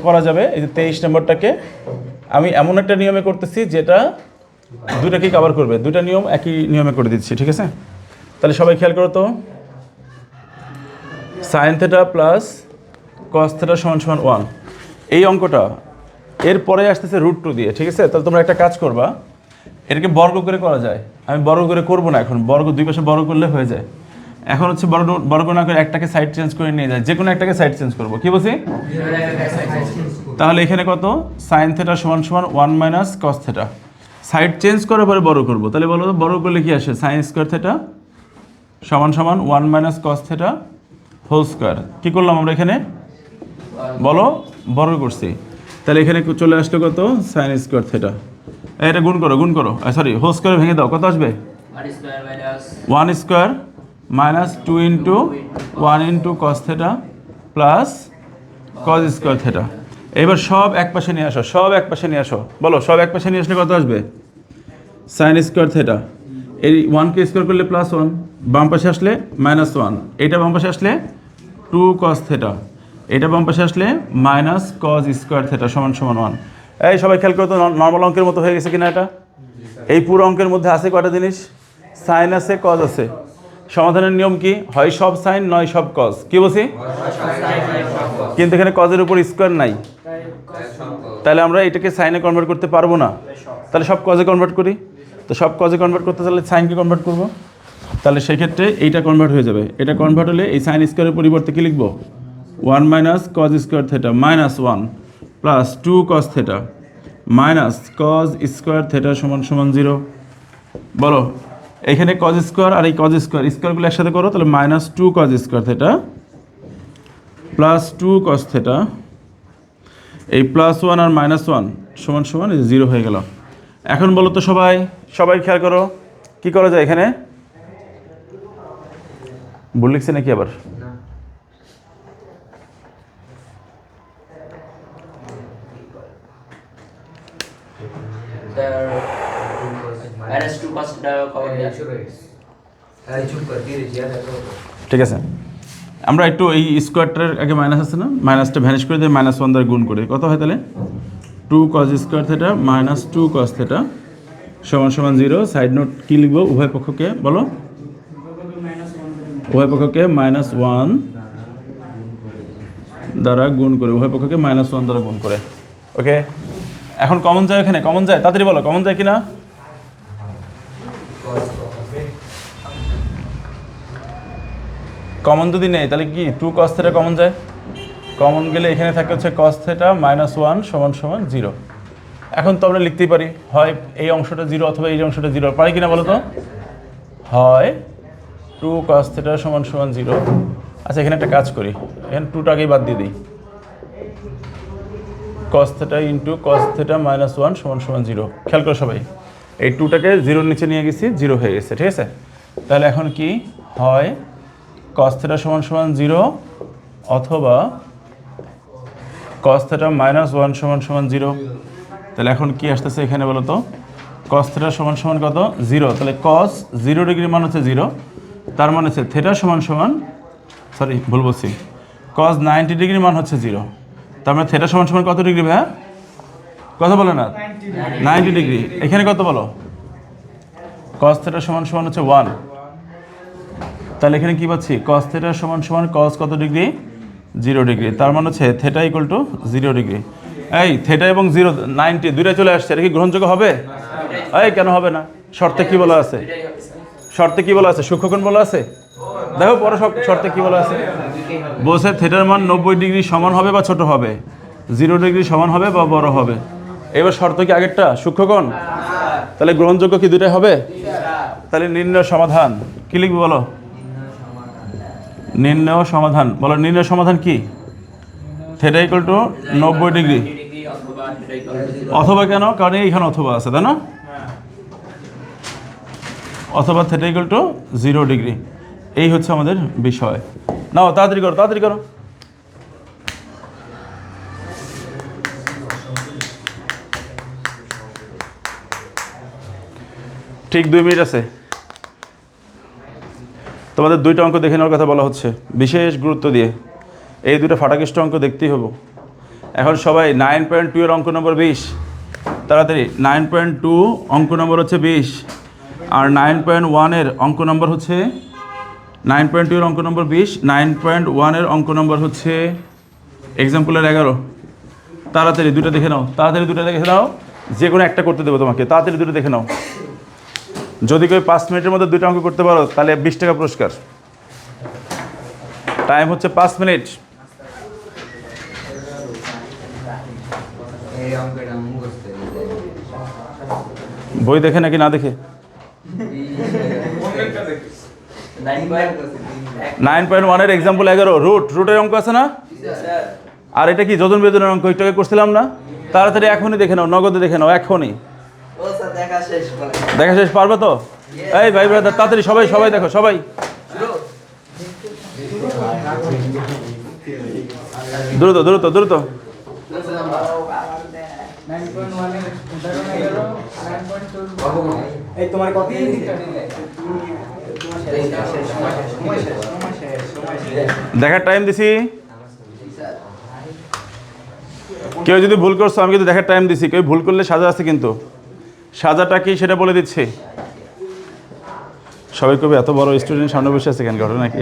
করা যাবে। এই যে 23 নম্বরটাকে আমি এমন একটা নিয়মে করতেছি যেটা দুইটাকেই কভার করবে, দুইটা নিয়ম একই নিয়মে করে দিচ্ছি, ঠিক আছে? তাহলে সবাই খেয়াল করো তো, sine theta plus cos theta সমান সমান 1, এই অঙ্কটা এরপরে আসতেছে √2 দিয়ে, ঠিক আছে? তাহলে তোমরা একটা কাজ করবা, এটাকে বর্গ করে করা যায়, আমি বর্গ করে করবো না এখন, বর্গ দুই পাশে বর্গ করলে হয়ে যায়। এখন হচ্ছে বর্গ না করে একটাকে সাইড চেঞ্জ করে নিয়ে যায়, যে কোনো একটাকে সাইড চেঞ্জ করবো, কি বলছি? তাহলে এখানে কত, সাইন থেটা সমান সমান 1 minus cos theta, side change করার পরে বড় করবো, তাহলে বলো তো বড় করলে কি আসে, সাইন স্কোয়ার থেটা সমান সমান 1 minus cos theta whole square. কী করলাম আমরা এখানে বলো, বড় করছি, তাহলে এখানে চলে আসলো কত, সাইন স্কোয়ার থেটা, এটা গুণ করো সরি হোল স্কোয়ার ভেঙে দাও, কত আসবে 1 square minus 2 into 1 into cos theta plus cos square theta. এবার সব এক পাশে নিয়ে আসো, সব এক পাশে নিয়ে আসো, বলো সব এক পাশে নিয়ে আসলে কত আসবে, সাইন স্কোয়ার থেটা, এই 1কে স্কোয়ার করলে +1, বাম পাশে আসলে -1, এটা বাম পাশে আসলে 2 কস থেটা, এটা বাম পাশে আসলে মাইনাস কস স্কোয়ার থেটা সমান সমান 1। এই সবাই খেয়াল করো তো, নর্মাল অঙ্কের মতো হয়ে গেছে কিনা এটা? এই পুরো অঙ্কের মধ্যে আছে কয়টা জিনিস, সাইন আছে, কজ আছে। সমাধানের নিয়ম কি, হয় সব সাইন নয় সব কজ, কি বলছি? কিন্তু এখানে কজের উপর স্কোয়ার নাই, তাহলে আমরা এটাকে সাইনে কনভার্ট করতে পারবো না, তাহলে সব কজে কনভার্ট করি। তো সব কজে কনভার্ট করতে তাহলে সাইনকে কনভার্ট করবো, তাহলে সেই ক্ষেত্রে এইটা কনভার্ট হয়ে যাবে, এটা কনভার্ট হলে এই সাইন স্কোয়ারের পরিবর্তে কি লিখবো, 1 minus cos square theta -1 plus 2 cos theta minus cos square theta সমান সমান 0। বলো এখানে কজ স্কোয়ার আর এই কজ স্কোয়ারগুলো একসাথে করো, তাহলে -2 cos square theta plus 2 cos theta, এই +1 আর -1 সমান সমান 0 হয়ে গেল। এখন বলো তো সবাই খেয়াল করো, কি করা যায় এখানে, ভুল লিখছে নাকি আবার? ঠিক আছে, আমরা একটু এই স্কোয়ারটার আগে মাইনাস আছে না, মাইনাসটা ভ্যানিশ করে দিয়ে -1 দ্বারা গুণ করে কত হয়, তাহলে 2 cos square theta minus 2 cos theta সমান সমান 0। সাইড নোট কী লিখবো, উভয় পক্ষকে বলো, উভয় পক্ষকে -1 দ্বারা গুণ করে, উভয় পক্ষকে -1 দ্বারা গুণ করে। ওকে, এখন কমন যায়, এখানে কমন যায়, তাড়াতাড়ি বলো কমন যায় কিনা। কমন যদি নেই তাহলে কি 2 কস থেটা কমন যায়, কমন গেলে এখানে থাকে হচ্ছে কস থেটা -1 সমান সমান 0। এখন তো আমরা লিখতেই পারি, হয় এই অংশটা 0 অথবা এই অংশটা 0, পারি কিনা বলো তো, হয় 2 কস থেটা সমান সমান 0। আচ্ছা এখানে একটা কাজ করি, এখানে 2টাকেই বাদ দিয়ে দিই, cos theta into cos theta -1 সমান সমান 0। খেয়াল করো সবাই, এই 2টাকে 0-র নিচে নিয়ে গেছি, 0 হয়ে গেছে, ঠিক আছে? তাহলে এখন কি হয়, কস থেটা সমান সমান 0 অথবা কস থেটা -1 সমান সমান 0। তাহলে এখন কি আসতেছে এখানে বলো তো, কস থেটা সমান সমান কত, 0, তাহলে কস 0 ডিগ্রি মান হচ্ছে 0, তার মানে হচ্ছে থেটা সমান সমান, সরি ভুল বলছি, কস 90 ডিগ্রি মান হচ্ছে 0, তার মানে থেটা সমান সমান কত ডিগ্রি ভাইয়া, কথা বলে না, 90 ডিগ্রি। এখানে কত বলো, কস থেটা সমান সমান হচ্ছে 1, তাহলে এখানে কি পাচ্ছি, কস থেটা সমান সমান কস কত ডিগ্রি, 0 ডিগ্রি, তার মানে হচ্ছে থেটা ইকুয়াল টু 0 ডিগ্রি। এই থেটা এবং 0 90 দুইটাই চলে আসছে, এটা কি গ্রহণযোগ্য হবে? এই কেন হবে না, শর্তে কি বলা আছে, শর্তে কি বলা আছে, সূক্ষ্মকোণ বলা আছে, দেখো পরে সব শর্তে কি বলা আছে, বলছে থেটার মান 90 ডিগ্রি সমান হবে বা ছোট হবে, 0 ডিগ্রি সমান হবে বা বড় হবে। এবার শর্ত কি আগেরটা, সূক্ষ্মকোণ, তাহলে গ্রহণযোগ্য কি দুটাই হবে? তাহলে নির্ণয় সমাধান কি লিখবে বলো, নির্ণয় সমাধান বলো, নির্ণয় সমাধান কি, থেটা ইকুয়াল টু 90 ডিগ্রি অথবা, কেন, কারণ এইখানে অথবা আছে তাই না, অথবা থেটা ইকুয়াল টু 0 ডিগ্রি। এই হচ্ছে আমাদের বিষয়। নাও তাড়াতাড়ি করো, তাড়াতাড়ি করো। ঠিক 2 মিনিট আছে, তোমাদের 2টা অঙ্ক দেখে নেওয়ার কথা বলা হচ্ছে বিশেষ গুরুত্ব দিয়ে, এই 2টা ফাটাকেষ্ট অঙ্ক দেখতেই হবো। এখন সবাই 9.2 এর অঙ্ক নম্বর 20, তাড়াতাড়ি 9.2 অঙ্ক নম্বর হচ্ছে 20 আর 9.1 এর অঙ্ক নম্বর হচ্ছে 9.2 এর অঙ্ক নম্বর 20, 9.1 এর অঙ্ক নম্বর হচ্ছে এক্সাম্পলের 11। তাড়াতাড়ি দুটো দেখে নাও, তাড়াতাড়ি দুটো দেখে নাও, যে কোনো একটা করতে দেবো তোমাকে, তাড়াতাড়ি দুটো দেখে নাও। যদি কেউ 5 মিনিটের মধ্যে দুটো অঙ্ক করতে পারো তাহলে 20 টাকা পুরস্কার। টাইম হচ্ছে 5 মিনিট। এই অঙ্কটা মুখস্থ বই দেখে নাকি না দেখে? 9.1 এর এক্সাম্পল 11 রুটের অঙ্ক আছে না? আর এটা কি যোজন বিয়োজনের অঙ্ক, একটু আগে করছিলাম না? তাড়াতাড়ি এখনই দেখে নাও, নগদে দেখে নাও এখনই। দেখা শেষ পারবে তো? এই ভাই ব্রাদার তাড়াতাড়ি সবাই সবাই দেখো সবাই। দ্রুত দ্রুত দ্রুত। এই তোমার কপি দেখার টাইম দিছি। কেউ যদি ভুল করছো আমি কিন্তু দেখার টাইম দিছি, কেউ ভুল করলে সাজা আছে, কিন্তু সাজাটা কি সেটা বলে দিচ্ছি। সবাই কবি এত বড় স্টুডেন্ট সামনে বসে আছে কেন, ঘটনা কি?